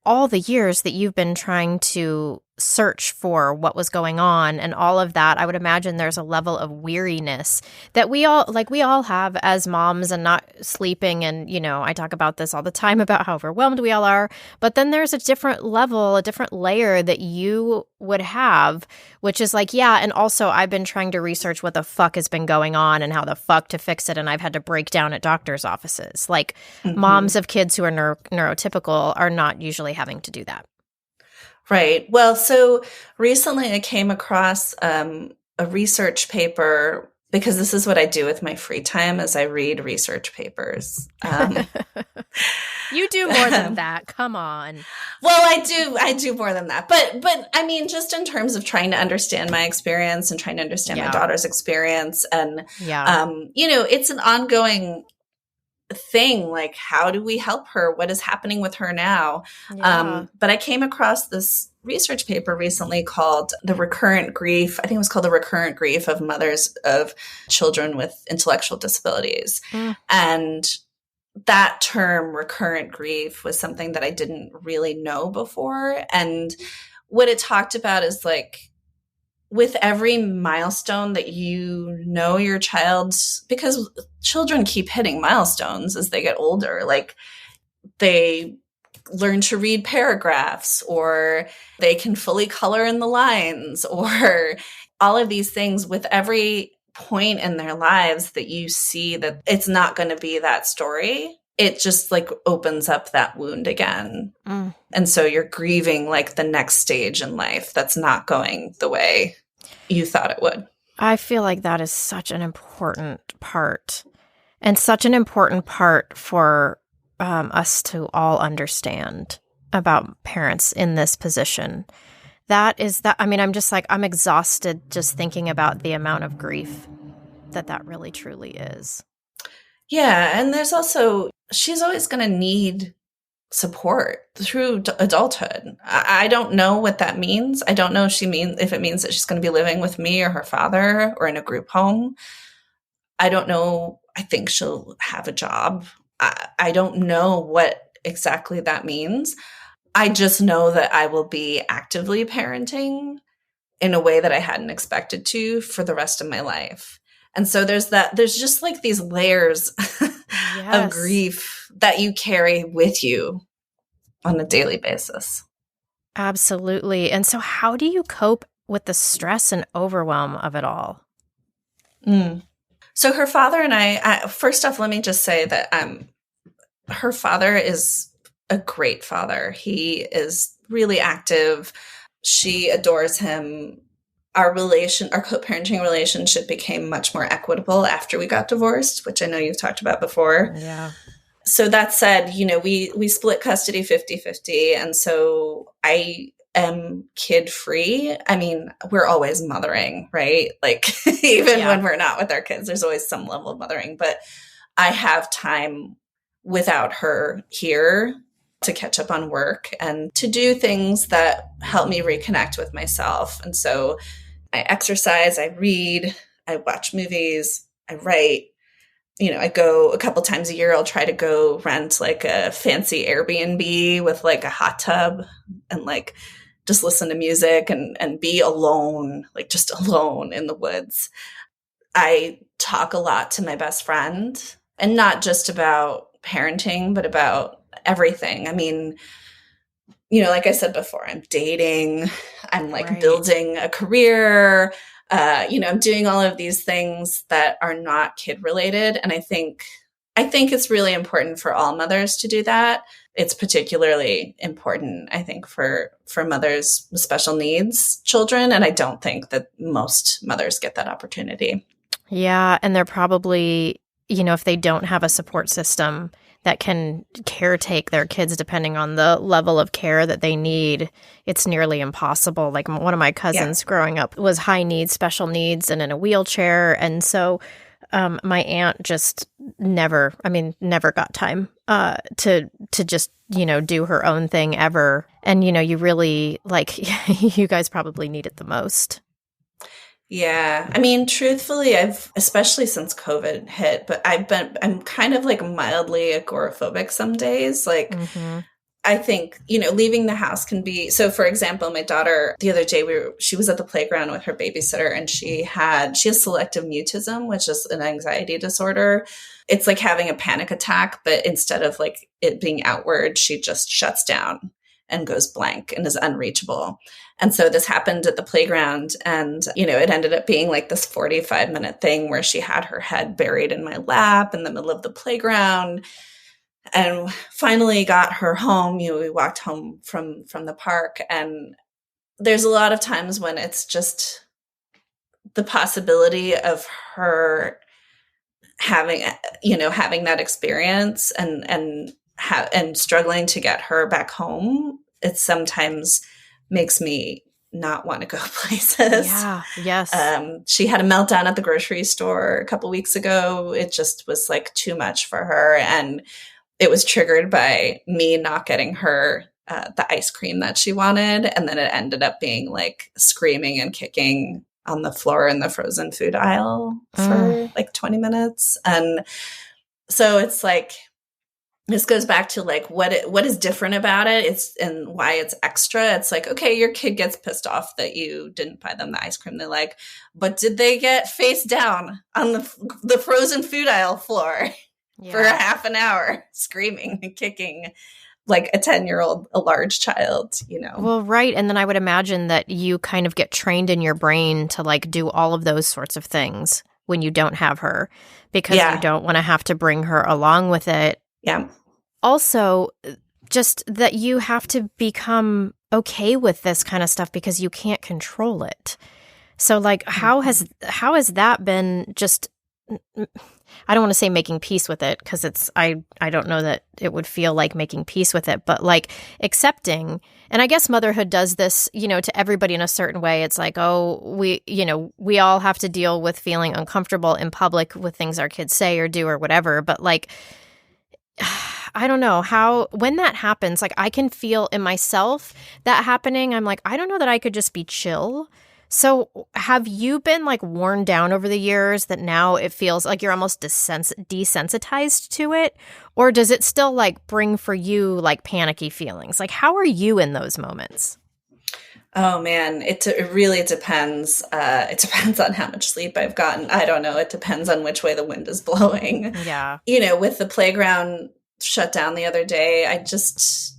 all the years that you've been trying to search for what was going on and all of that, I would imagine there's a level of weariness that we all have as moms, and not sleeping. And, I talk about this all the time about how overwhelmed we all are. But then there's a different level, a different layer that you would have, which is like, yeah. And also I've been trying to research what the fuck has been going on and how the fuck to fix it. And I've had to break down at doctor's offices. Like moms of kids who are neurotypical are not usually having to do that. Right. Well, so recently I came across a research paper, because this is what I do with my free time, is I read research papers. You do more than that. Come on. Well, I do more than that. But I mean, just in terms of trying to understand my experience and trying to understand my daughter's experience. And, it's an ongoing thing. Like, how do we help her? What is happening with her now? But I came across this research paper recently called The Recurrent Grief. I think it was called The Recurrent Grief of Mothers of Children with Intellectual Disabilities. And that term, recurrent grief, was something that I didn't really know before. And what it talked about is like, with every milestone that your child's, because children keep hitting milestones as they get older, like they learn to read paragraphs, or they can fully color in the lines, or all of these things. With every point in their lives that you see that it's not going to be that story, it just like opens up that wound again. And so you're grieving like the next stage in life that's not going the way you thought it would. I feel like that is such an important part, and such an important part for us to all understand about parents in this position. I mean, I'm just like, I'm exhausted just thinking about the amount of grief that really truly is. Yeah. And there's also, she's always going to need support through adulthood. I don't know what that means. I don't know if it means that she's going to be living with me or her father or in a group home. I don't know. I think she'll have a job. I don't know what exactly that means. I just know that I will be actively parenting in a way that I hadn't expected to for the rest of my life. And so there's just like these layers of grief that you carry with you on a daily basis. Absolutely. And so how do you cope with the stress and overwhelm of it all? So her father and I, first off, let me just say that her father is a great father. He is really active. She adores him. Our co-parenting relationship became much more equitable after we got divorced, which I know you've talked about before. Yeah. So that said, we split custody 50-50. And so I am kid-free. I mean, we're always mothering, right? Like even when we're not with our kids, there's always some level of mothering, but I have time without her here to catch up on work and to do things that help me reconnect with myself. And so I exercise, I read, I watch movies, I write. I go a couple times a year. I'll try to go rent like a fancy Airbnb with like a hot tub and like just listen to music and be alone, like just alone in the woods. I talk a lot to my best friend, and not just about parenting, but about everything. I mean, like I said before, I'm dating, I'm like building a career, I'm doing all of these things that are not kid related. And I think it's really important for all mothers to do that. It's particularly important, I think, for mothers with special needs children. And I don't think that most mothers get that opportunity. Yeah. And they're probably, if they don't have a support system that can caretake their kids depending on the level of care that they need, it's nearly impossible. Like one of my cousins growing up was high needs, special needs, and in a wheelchair. And so my aunt just never got time to just, do her own thing ever. And, you really, like, you guys probably need it the most. Yeah. I mean, truthfully, especially since COVID hit, but I'm kind of like mildly agoraphobic some days. Like, I think, leaving the house can be, so for example, my daughter, the other day, she was at the playground with her babysitter, and she has selective mutism, which is an anxiety disorder. It's like having a panic attack, but instead of like it being outward, she just shuts down and goes blank and is unreachable. And so this happened at the playground, and, it ended up being like this 45-minute thing where she had her head buried in my lap in the middle of the playground, and finally got her home. We walked home from the park, and there's a lot of times when it's just the possibility of her having that experience and struggling to get her back home it sometimes makes me not want to go places. Yeah. Yes. She had a meltdown at the grocery store a couple weeks ago. It just was like too much for her. And it was triggered by me not getting her the ice cream that she wanted. And then it ended up being like screaming and kicking on the floor in the frozen food aisle for like 20 minutes. And so it's like, this goes back to like what is different about it. It's and why it's extra. It's like, okay, your kid gets pissed off that you didn't buy them the ice cream they like, but did they get face down on the frozen food aisle floor for a half an hour screaming and kicking like a 10-year-old, a large child, you know? Well, right. And then I would imagine that you kind of get trained in your brain to like do all of those sorts of things when you don't have her, because you don't want to have to bring her along with it. Yeah. Also, just that you have to become okay with this kind of stuff because you can't control it. So like, how has that been just, I don't want to say making peace with it, because I don't know that it would feel like making peace with it, but like accepting. And I guess motherhood does this, you know, to everybody in a certain way. It's like, oh, we all have to deal with feeling uncomfortable in public with things our kids say or do or whatever. But like, I don't know when that happens, like I can feel in myself that happening. I'm like, I don't know that I could just be chill. So have you been like worn down over the years that now it feels like you're almost desensitized to it? Or does it still like bring for you like panicky feelings? Like, how are you in those moments? Oh man, it really depends. It depends on how much sleep I've gotten. I don't know. It depends on which way the wind is blowing. Yeah. You know, with the playground shut down the other day, I just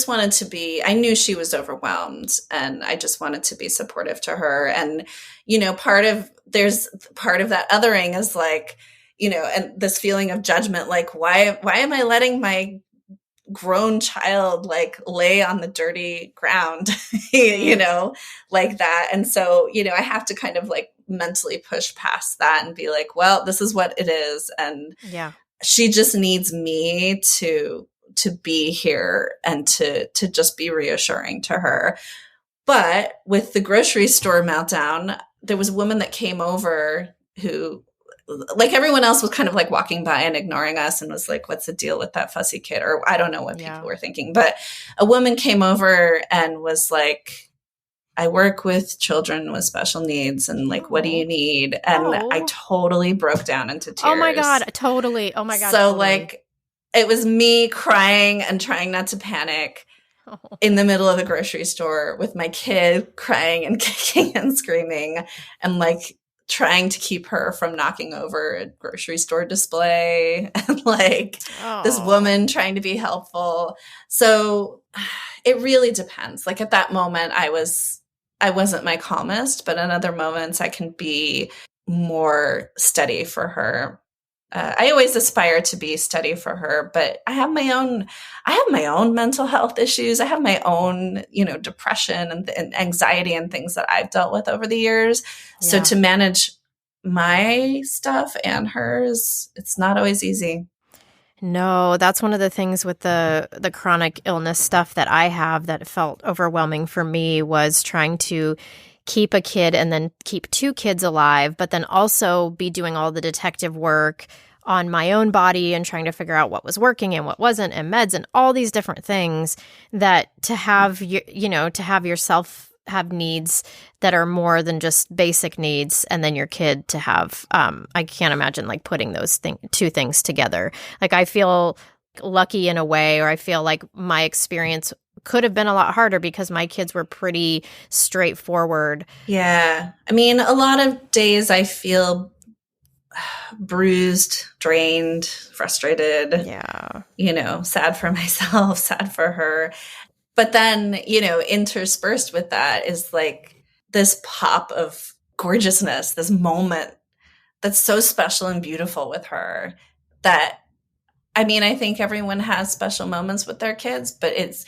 wanted to be, I knew she was overwhelmed and I just wanted to be supportive to her. And, you know, there's part of that othering is like, you know, and this feeling of judgment, like, why am I letting my grown child like lay on the dirty ground, you know, like that. And so, you know, I have to kind of like mentally push past that and be like, well, this is what it is. And she just needs me to be here and to just be reassuring to her. But with the grocery store meltdown, there was a woman that came over who, like everyone else, was kind of like walking by and ignoring us and was like, what's the deal with that fussy kid? Or I don't know what people were thinking. But a woman came over and was like, I work with children with special needs and like, what do you need? And I totally broke down into tears. Oh my God, totally. Oh my God. So totally. like, it was me crying and trying not to panic in the middle of the grocery store with my kid crying and kicking and screaming and like trying to keep her from knocking over a grocery store display and like this woman trying to be helpful. So it really depends. Like at that moment, I wasn't my calmest, but in other moments I can be more steady for her. I always aspire to be steady for her, but I have my own mental health issues. I have my own, you know, depression and anxiety and things that I've dealt with over the years. Yeah. So to manage my stuff and hers, it's not always easy. No, that's one of the things with the chronic illness stuff that I have that felt overwhelming for me was trying to keep a kid and then keep two kids alive, but then also be doing all the detective work on my own body and trying to figure out what was working and what wasn't and meds and all these different things that to have to have yourself have needs that are more than just basic needs and then your kid to have I can't imagine like putting those two things together. Like I feel lucky in a way, or I feel like my experience could have been a lot harder because my kids were pretty straightforward. Yeah. I mean, a lot of days I feel bruised, drained, frustrated. Yeah. You know, sad for myself, sad for her. But then, you know, interspersed with that is like this pop of gorgeousness, this moment that's so special and beautiful with her that, I mean, I think everyone has special moments with their kids, but it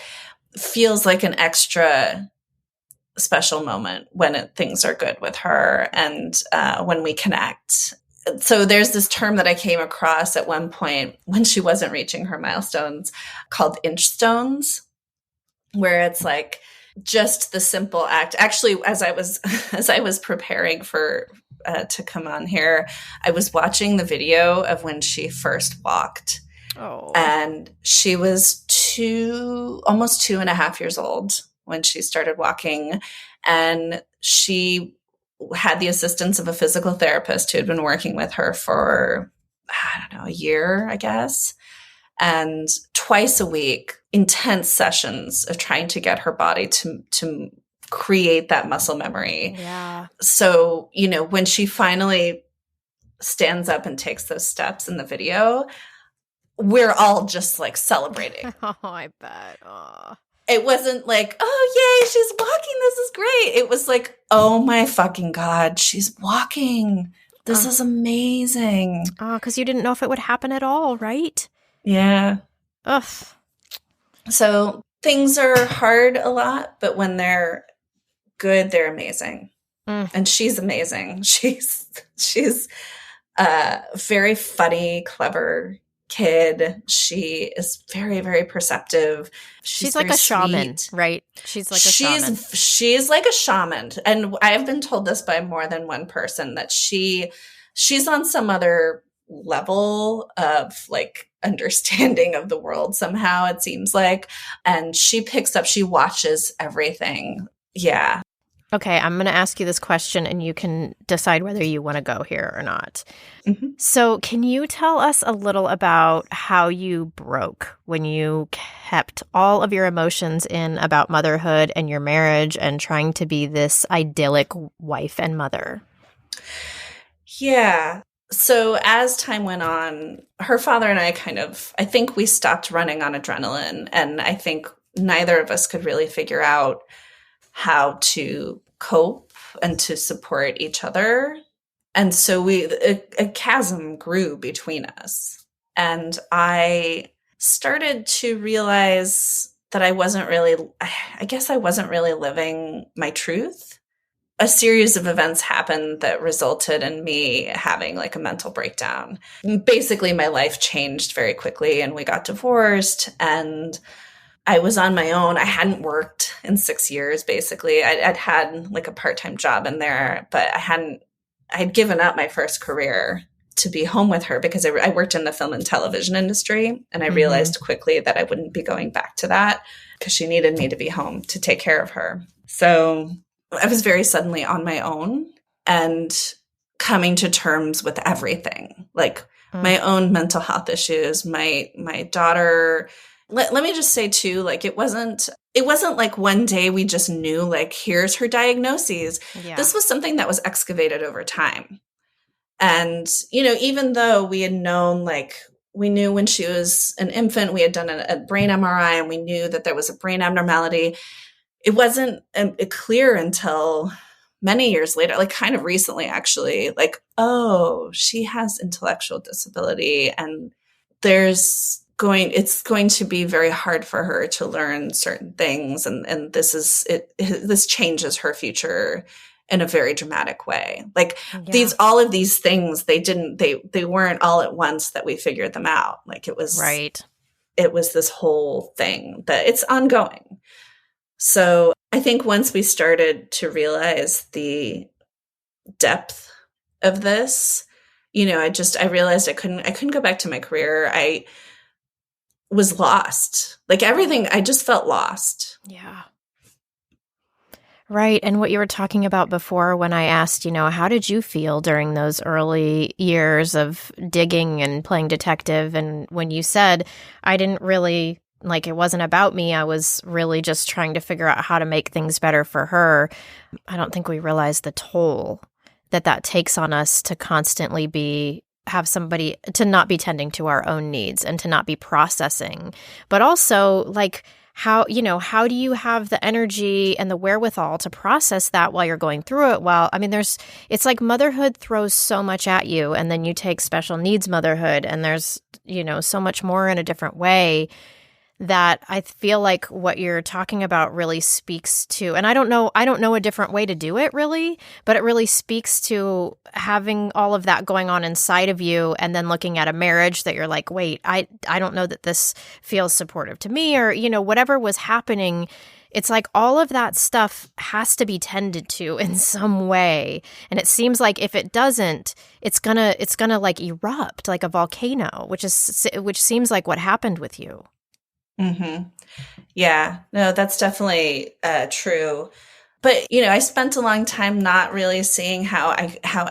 feels like an extra special moment when things are good with her and when we connect. So there's this term that I came across at one point when she wasn't reaching her milestones called inch stones. where it's like just the simple act. Actually, as I was preparing for to come on here, I was watching the video of when she first walked. Oh. And she was almost 2.5 years old when she started walking. And she had the assistance of a physical therapist who had been working with her for, I don't know, a year, I guess. And twice a week, intense sessions of trying to get her body to create that muscle memory. Yeah. So, when she finally stands up and takes those steps in the video, we're all just like celebrating. Oh, I bet. Oh. It wasn't like, oh, yay, she's walking. This is great. It was like, oh my fucking God, she's walking. This is amazing. Oh, because you didn't know if it would happen at all, right? Yeah. Ugh. So things are hard a lot, but when they're good, they're amazing. And she's amazing. She's a very funny, clever kid. She is very, very perceptive. She's like a shaman, right? She's like a shaman. She's like a shaman. And I have been told this by more than one person that she's on some other level of like understanding of the world somehow, it seems like. And she watches everything. Yeah. Okay, I'm going to ask you this question and you can decide whether you want to go here or not. Mm-hmm. So can you tell us a little about how you broke when you kept all of your emotions in about motherhood and your marriage and trying to be this idyllic wife and mother? Yeah. So as time went on, her father and I I think we stopped running on adrenaline. And I think neither of us could really figure out how to cope and to support each other. And so a chasm grew between us. And I started to realize that I wasn't really living my truth. A series of events happened that resulted in me having like a mental breakdown. Basically, my life changed very quickly and we got divorced and I was on my own. I hadn't worked in 6 years, basically. I'd had like a part-time job in there, but I'd given up my first career to be home with her because I worked in the film and television industry. And I realized quickly that I wouldn't be going back to that because she needed me to be home to take care of her. So I was very suddenly on my own and coming to terms with everything, like my own mental health issues, my daughter. Let me just say too, like it wasn't like one day we just knew like, here's her diagnoses. Yeah. This was something that was excavated over time. And, even though we had known, like we knew when she was an infant, we had done a brain MRI and we knew that there was a brain abnormality. It wasn't clear until many years later, like kind of recently, actually, like, oh, she has intellectual disability and it's going to be very hard for her to learn certain things. And this changes her future in a very dramatic way. Like all of these things, they weren't all at once that we figured them out. Like it was, right. It was this whole thing that it's ongoing. So I think once we started to realize the depth of this, I realized I couldn't go back to my career. I was lost. Like everything, I just felt lost. Yeah. Right. And what you were talking about before when I asked, how did you feel during those early years of digging and playing detective? And when you said, I didn't really, like, it wasn't about me, I was really just trying to figure out how to make things better for her. I don't think we realized the toll that takes on us to constantly have somebody to not be tending to our own needs and to not be processing, but also like how do you have the energy and the wherewithal to process that while you're going through it? It's like motherhood throws so much at you and then you take special needs motherhood and there's, so much more in a different way that I feel like what you're talking about really speaks to, and I don't know a different way to do it really, but it really speaks to having all of that going on inside of you and then looking at a marriage that you're like, wait, I don't know that this feels supportive to me, or, whatever was happening. It's like all of that stuff has to be tended to in some way. And it seems like if it doesn't, it's gonna like erupt like a volcano, which seems like what happened with you. Mm-hmm. Yeah, no, that's definitely true. But, I spent a long time not really seeing how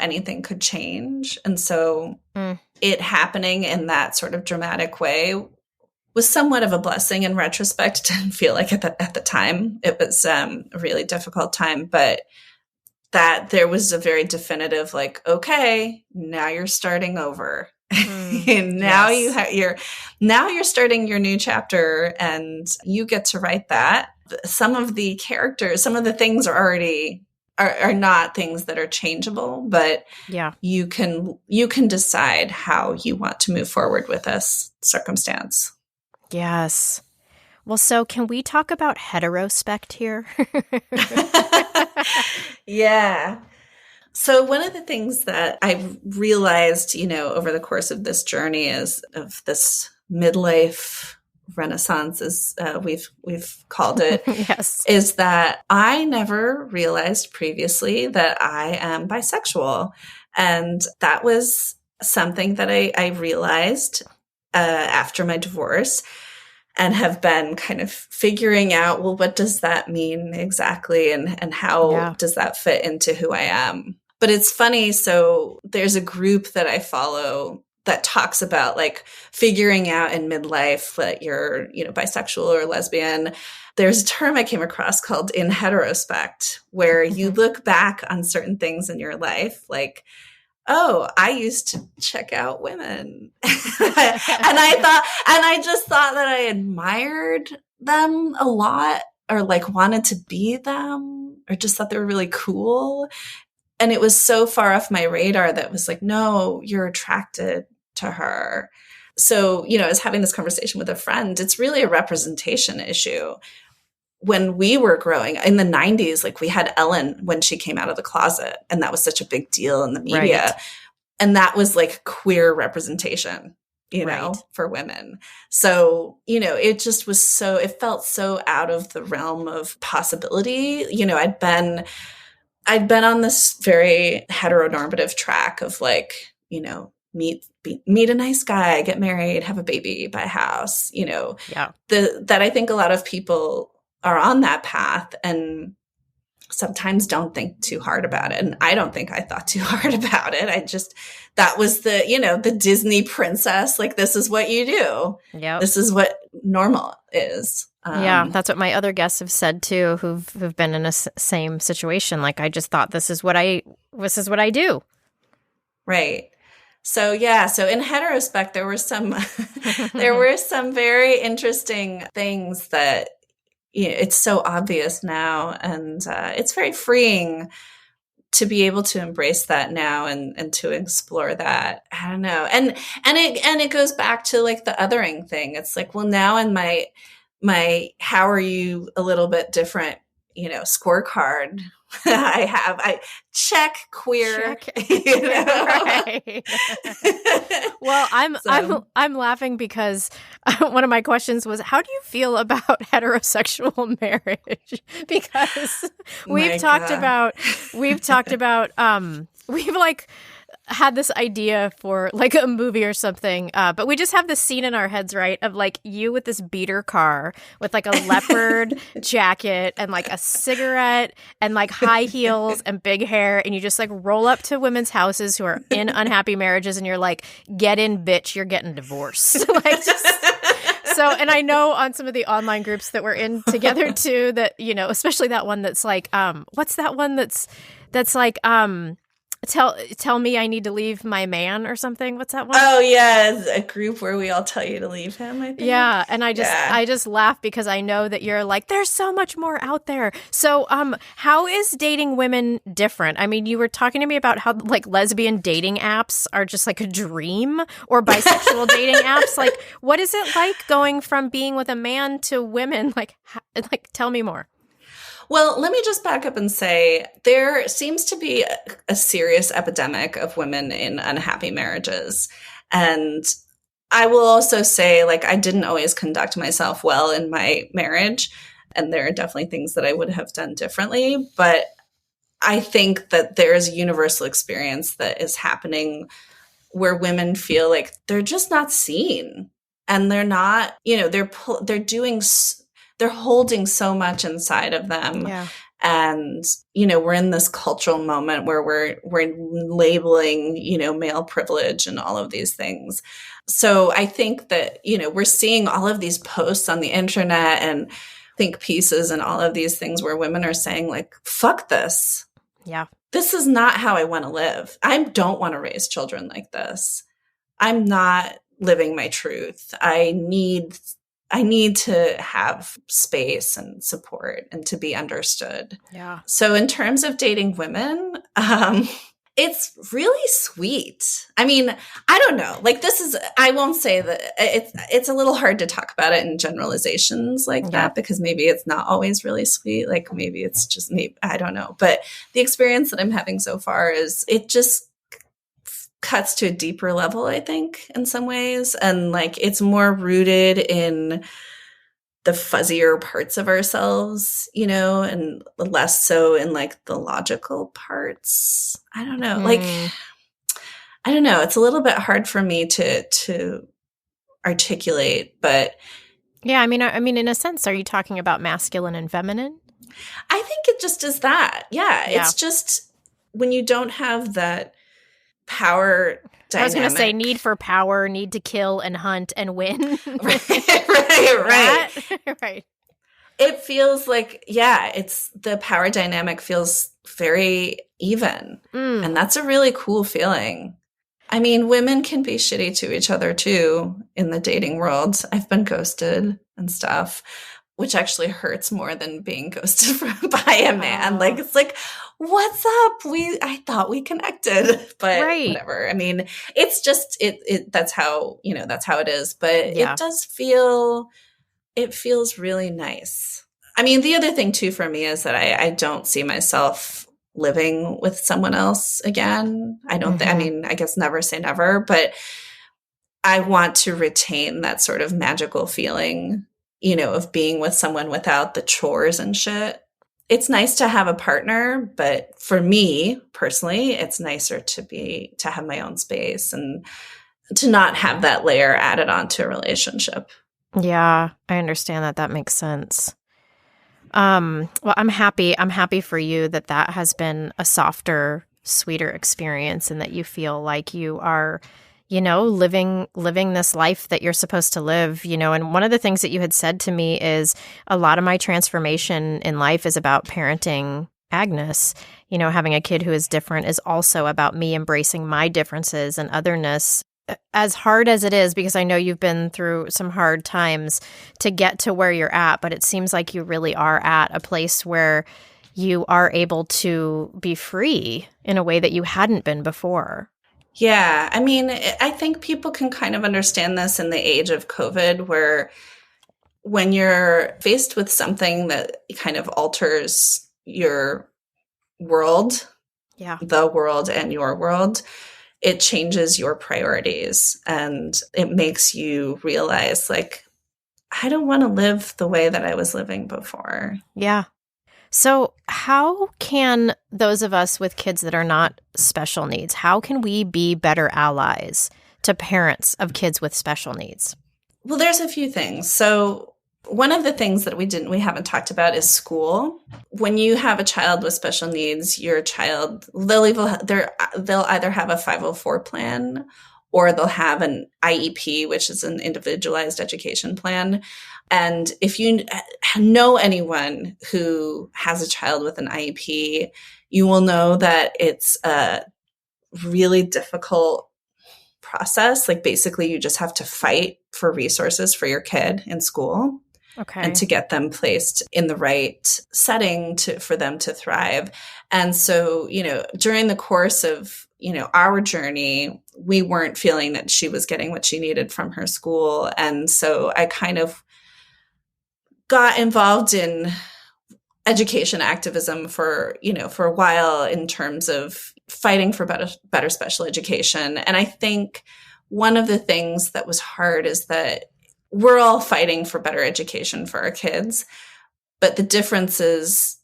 anything could change. And so it happening in that sort of dramatic way was somewhat of a blessing in retrospect. It didn't feel like at the time. It was a really difficult time, but that there was a very definitive, like, okay, now you're starting over. Now Yes. you're starting your new chapter, and you get to write that. Some of the characters, some of the things are already are not things that are changeable, but Yeah. you can decide how you want to move forward with this circumstance. Yes. Well, so can we talk about heterospect here? Yeah. So one of the things that I've realized, over the course of this journey of this midlife renaissance, as we've called it, Yes. is that I never realized previously that I am bisexual. And that was something that I realized after my divorce, and have been kind of figuring out, well, what does that mean exactly? And how does that fit into who I am? But it's funny. So there's a group that I follow that talks about like figuring out in midlife that you're, bisexual or lesbian. There's a term I came across called in heterospect, where you look back on certain things in your life, like, oh, I used to check out women. and I just thought that I admired them a lot, or like wanted to be them, or just thought they were really cool. And it was so far off my radar that was like, no, you're attracted to her. So, I was having this conversation with a friend. It's really a representation issue. When we were growing in the 90s, like we had Ellen when she came out of the closet, and that was such a big deal in the media. Right. And that was like queer representation, Right. for women. So, it just was it felt so out of the realm of possibility. I'd been on this very heteronormative track of like, meet a nice guy, get married, have a baby, buy a house, that I think a lot of people are on that path and sometimes don't think too hard about it. And I don't think I thought too hard about it. That was the Disney princess, like, this is what you do. Yeah. This is what normal is. Yeah, that's what my other guests have said too, who've been in a same situation. Like, I just thought this is what I do. Right. So yeah, so in heterospect, there were some there were some very interesting things that it's so obvious now, and it's very freeing to be able to embrace that now and to explore that. I don't know, and it goes back to like the othering thing. It's like, well, now in my how are you a little bit different, scorecard. I check queer. Check. Right. Well, I'm laughing because one of my questions was, how do you feel about heterosexual marriage? Because we've talked about we've like had this idea for like a movie or something, but we just have this scene in our heads, right, of like you with this beater car with like a leopard jacket and like a cigarette and like high heels and big hair, and you just like roll up to women's houses who are in unhappy marriages, and you're like, get in, bitch, you're getting divorced. Like, just so, and I know on some of the online groups that we're in together too, that, especially that one that's like, what's that one that's like, Tell me I need to leave my man or something. What's that one? Oh yeah, it's a group where we all tell you to leave him, I think. Yeah, and I Yeah. just laugh because I know that you're like, there's so much more out there. So how is dating women different? I mean, you were talking to me about how like lesbian dating apps are just like a dream, or bisexual dating apps. Like, what is it like going from being with a man to women? Like tell me more. Well, let me just back up and say there seems to be a serious epidemic of women in unhappy marriages. And I will also say, like, I didn't always conduct myself well in my marriage. And there are definitely things that I would have done differently. But I think that there is a universal experience that is happening where women feel like they're just not seen. And they're not, they're doing they're holding so much inside of them. Yeah. And, we're in this cultural moment where we're labeling, male privilege and all of these things. So I think that, we're seeing all of these posts on the internet and think pieces and all of these things where women are saying like, fuck this. Yeah. This is not how I want to live. I don't want to raise children like this. I'm not living my truth. I need to have space and support and to be understood. Yeah. So in terms of dating women, it's really sweet. I mean, I don't know. Like I won't say that it's a little hard to talk about it in generalizations like that, because maybe it's not always really sweet. Like maybe it's just me. I don't know. But the experience that I'm having so far is it just cuts to a deeper level, I think, in some ways. And like, it's more rooted in the fuzzier parts of ourselves, and less so in like the logical parts. I don't know. Like, I don't know. It's a little bit hard for me to articulate, but yeah, I mean, in a sense, are you talking about masculine and feminine? I think it just is that. Yeah. It's just when you don't have that power dynamic. I was going to say need for power, need to kill and hunt and win. right. Right. It feels like, it's the power dynamic feels very even. And that's a really cool feeling. I mean, women can be shitty to each other too in the dating world. I've been ghosted and stuff, which actually hurts more than being ghosted by a man. Like, it's like, what's up? I thought we connected, but whatever. I mean, it's just, that's how it is, but it does it feels really nice. I mean, the other thing too, for me is that I don't see myself living with someone else again. I don't I mean, I guess never say never, but I want to retain that sort of magical feeling, of being with someone without the chores and shit. It's nice to have a partner, but for me personally, it's nicer to have my own space and to not have that layer added onto a relationship. Yeah, I understand that. That makes sense. Well, I'm happy for you that has been a softer, sweeter experience and that you feel like you are, living this life that you're supposed to live, and one of the things that you had said to me is a lot of my transformation in life is about parenting Agnes. Having a kid who is different is also about me embracing my differences and otherness. As hard as it is, because I know you've been through some hard times to get to where you're at, but it seems like you really are at a place where you are able to be free in a way that you hadn't been before. Yeah. I mean, I think people can kind of understand this in the age of COVID, where when you're faced with something that kind of alters your world, the world and your world, it changes your priorities and it makes you realize, like, I don't want to live the way that I was living before. Yeah. So how can those of us with kids that are not special needs, how can we be better allies to parents of kids with special needs? Well, there's a few things. So one of the things that we haven't talked about is school. When you have a child with special needs, your child, they'll either have a 504 plan or they'll have an IEP, which is an individualized education plan. And if you know anyone who has a child with an IEP, you will know that it's a really difficult process. Like basically you just have to fight for resources for your kid in school. Okay. And to get them placed in the right setting for them to thrive. And so, during the course of, our journey, we weren't feeling that she was getting what she needed from her school. And so I kind of got involved in education activism for a while in terms of fighting for better special education. And I think one of the things that was hard is that we're all fighting for better education for our kids. But the difference is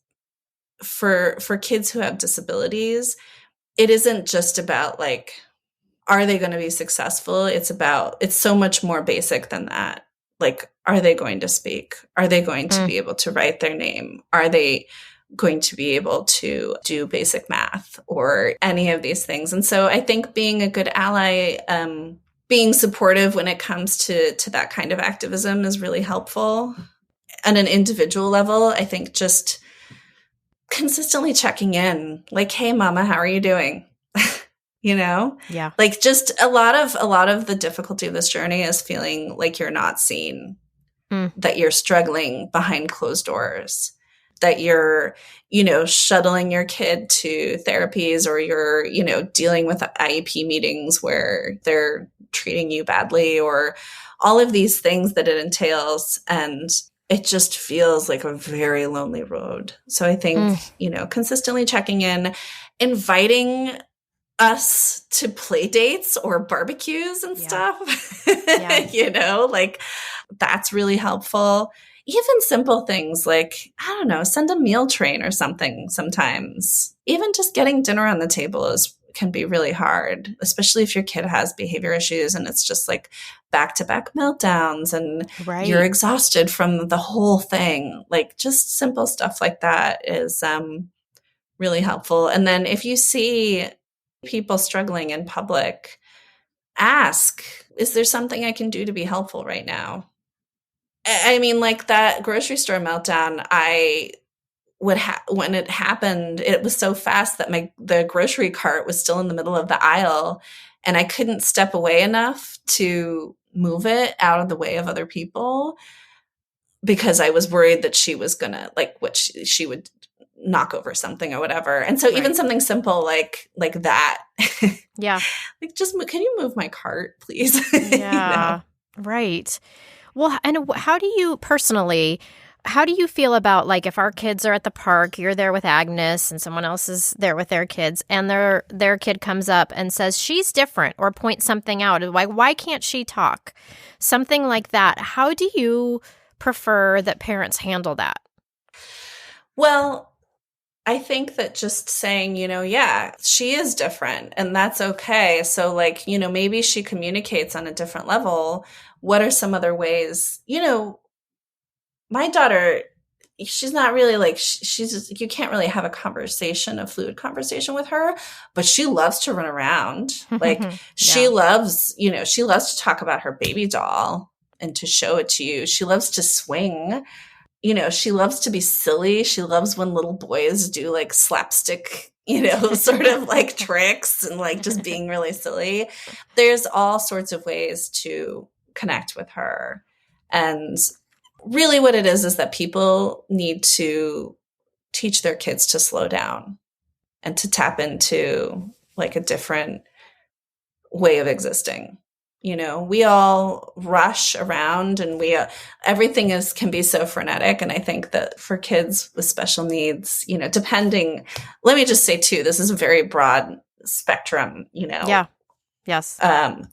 for kids who have disabilities, it isn't just about like, are they going to be successful? It's so much more basic than that. Like, are they going to speak? Are they going to be able to write their name? Are they going to be able to do basic math or any of these things? And so I think being a good ally, being supportive when it comes to that kind of activism is really helpful. On an individual level, I think just consistently checking in, like, hey, mama, how are you doing? Yeah. Like just a lot of the difficulty of this journey is feeling like you're not seen, that you're struggling behind closed doors, that you're, shuttling your kid to therapies, or you're, dealing with IEP meetings where they're treating you badly, or all of these things that it entails. And it just feels like a very lonely road. So I think, consistently checking in, inviting us to play dates or barbecues and stuff, like that's really helpful. Even simple things like, I don't know, send a meal train or something sometimes. Even just getting dinner on the table can be really hard, especially if your kid has behavior issues and it's just like back-to-back meltdowns and you're exhausted from the whole thing. Like just simple stuff like that is really helpful. And then if you see people struggling in public, ask, is there something I can do to be helpful right now? I mean, like that grocery store meltdown, when it happened, it was so fast that the grocery cart was still in the middle of the aisle and I couldn't step away enough to move it out of the way of other people because I was worried that she was gonna, like, what she would knock over something or whatever. And so even something simple like that. Yeah. Like, just, can you move my cart, please? Yeah. Right. Well, and how do you feel about, like, if our kids are at the park, you're there with Agnes and someone else is there with their kids, and their kid comes up and says, she's different, or points something out, like, why can't she talk? Something like that. How do you prefer that parents handle that? Well, I think that just saying, she is different and that's okay. So like, maybe she communicates on a different level. What are some other ways? My daughter, she's not really like, she's just, you can't really have a fluid conversation with her, but she loves to run around. Like she loves to talk about her baby doll and to show it to you. She loves to swing. She loves to be silly. She loves when little boys do like slapstick, sort of like tricks and like just being really silly. There's all sorts of ways to connect with her. And really what it is that people need to teach their kids to slow down and to tap into like a different way of existing. We all rush around and everything can be so frenetic. And I think that for kids with special needs, let me just say too, this is a very broad spectrum, Yeah. Yes.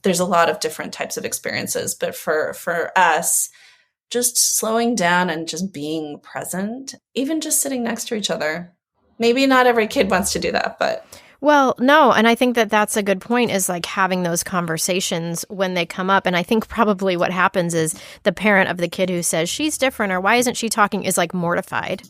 There's a lot of different types of experiences, but for us, just slowing down and just being present, even just sitting next to each other. Maybe not every kid wants to do that, but... Well, no, and I think that that's a good point, is like having those conversations when they come up. And I think probably what happens is the parent of the kid who says she's different or why isn't she talking is like mortified.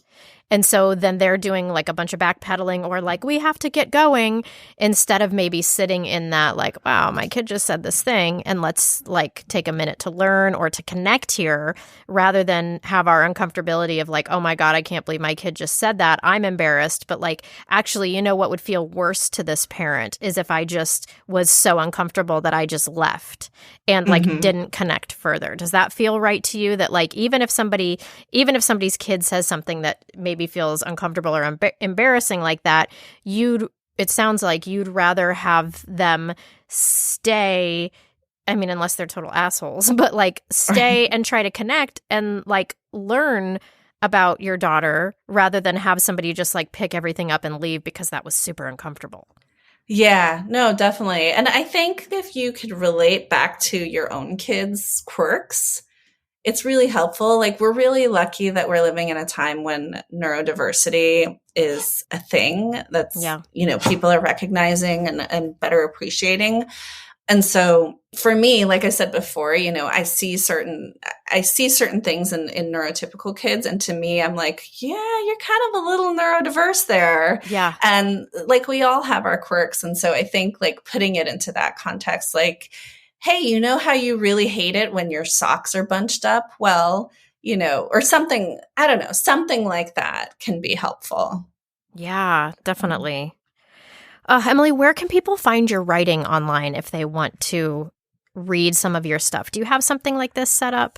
And so then they're doing like a bunch of backpedaling or like, we have to get going, instead of maybe sitting in that like, wow, my kid just said this thing and let's like take a minute to learn or to connect here, rather than have our uncomfortability of like, oh my God, I can't believe my kid just said that. I'm embarrassed. But like, actually, what would feel worse to this parent is if I just was so uncomfortable that I just left and like didn't connect further. Does that feel right to you, that like even if somebody's kid says something that maybe feels uncomfortable or embarrassing like that, it sounds like you'd rather have them stay, I mean, unless they're total assholes, but like stay and try to connect and like learn about your daughter, rather than have somebody just like pick everything up and leave because that was super uncomfortable. Yeah, no, definitely. And I think if you could relate back to your own kids' quirks, it's really helpful. Like, we're really lucky that we're living in a time when neurodiversity is a thing that's, people are recognizing and better appreciating. And so for me, like I said before, I see certain things in neurotypical kids. And to me, I'm like, yeah, you're kind of a little neurodiverse there. Yeah. And like, we all have our quirks. And so I think like putting it into that context, like, hey, you know how you really hate it when your socks are bunched up? Well, or something, I don't know, something like that can be helpful. Yeah, definitely. Emily, where can people find your writing online if they want to read some of your stuff? Do you have something like this set up?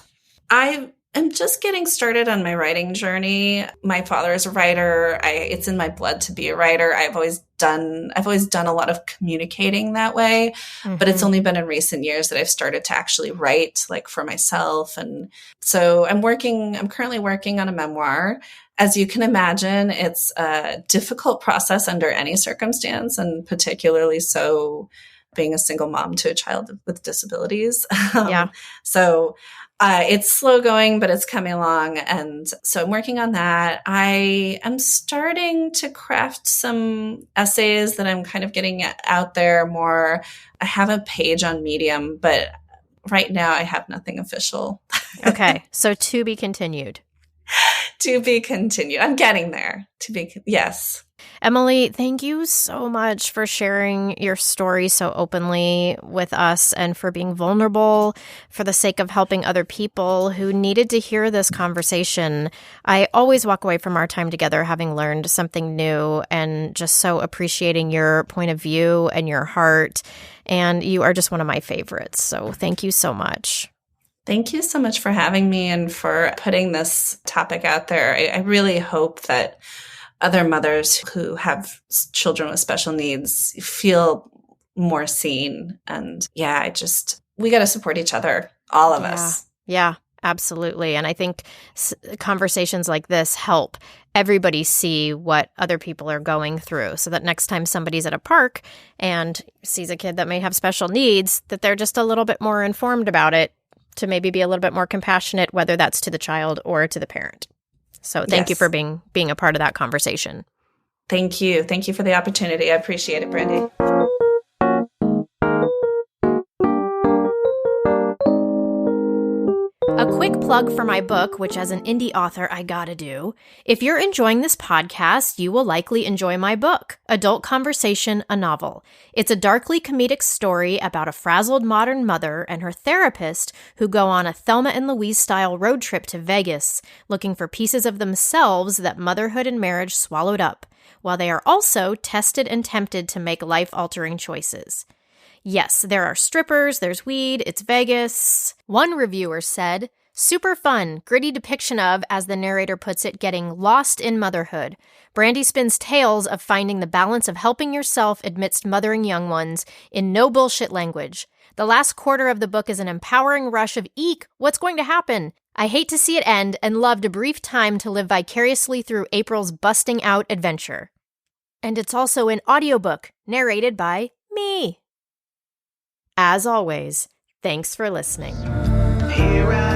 I am just getting started on my writing journey. My father is a writer. It's in my blood to be a writer. I've always done a lot of communicating that way, but it's only been in recent years that I've started to actually write like for myself. And so I'm currently working on a memoir. As you can imagine, it's a difficult process under any circumstance, and particularly so being a single mom to a child with disabilities. So it's slow going, but it's coming along. And so I'm working on that. I am starting to craft some essays that I'm kind of getting out there more. I have a page on Medium, but right now I have nothing official. Okay. So to be continued. To be continued. I'm getting there. Yes. Emily, thank you so much for sharing your story so openly with us and for being vulnerable for the sake of helping other people who needed to hear this conversation. I always walk away from our time together having learned something new and just so appreciating your point of view and your heart. And you are just one of my favorites. So thank you so much. Thank you so much for having me and for putting this topic out there. I really hope that other mothers who have children with special needs feel more seen. And we got to support each other, all of us. Yeah, absolutely. And I think conversations like this help everybody see what other people are going through, so that next time somebody's at a park and sees a kid that may have special needs, that they're just a little bit more informed about it, to maybe be a little bit more compassionate, whether that's to the child or to the parent. So thank you for being a part of that conversation. Thank you. Thank you for the opportunity. I appreciate it, Brandy. A quick plug for my book, which as an indie author, I gotta do. If you're enjoying this podcast, you will likely enjoy my book, Adult Conversation, a Novel. It's a darkly comedic story about a frazzled modern mother and her therapist who go on a Thelma and Louise-style road trip to Vegas, looking for pieces of themselves that motherhood and marriage swallowed up, while they are also tested and tempted to make life-altering choices. Yes, there are strippers, there's weed, it's Vegas. One reviewer said, super fun, gritty depiction of, as the narrator puts it, getting lost in motherhood. Brandy spins tales of finding the balance of helping yourself amidst mothering young ones in no bullshit language. The last quarter of the book is an empowering rush of, eek, what's going to happen? I hate to see it end and loved a brief time to live vicariously through April's busting out adventure. And it's also an audiobook, narrated by me. As always, thanks for listening. Here I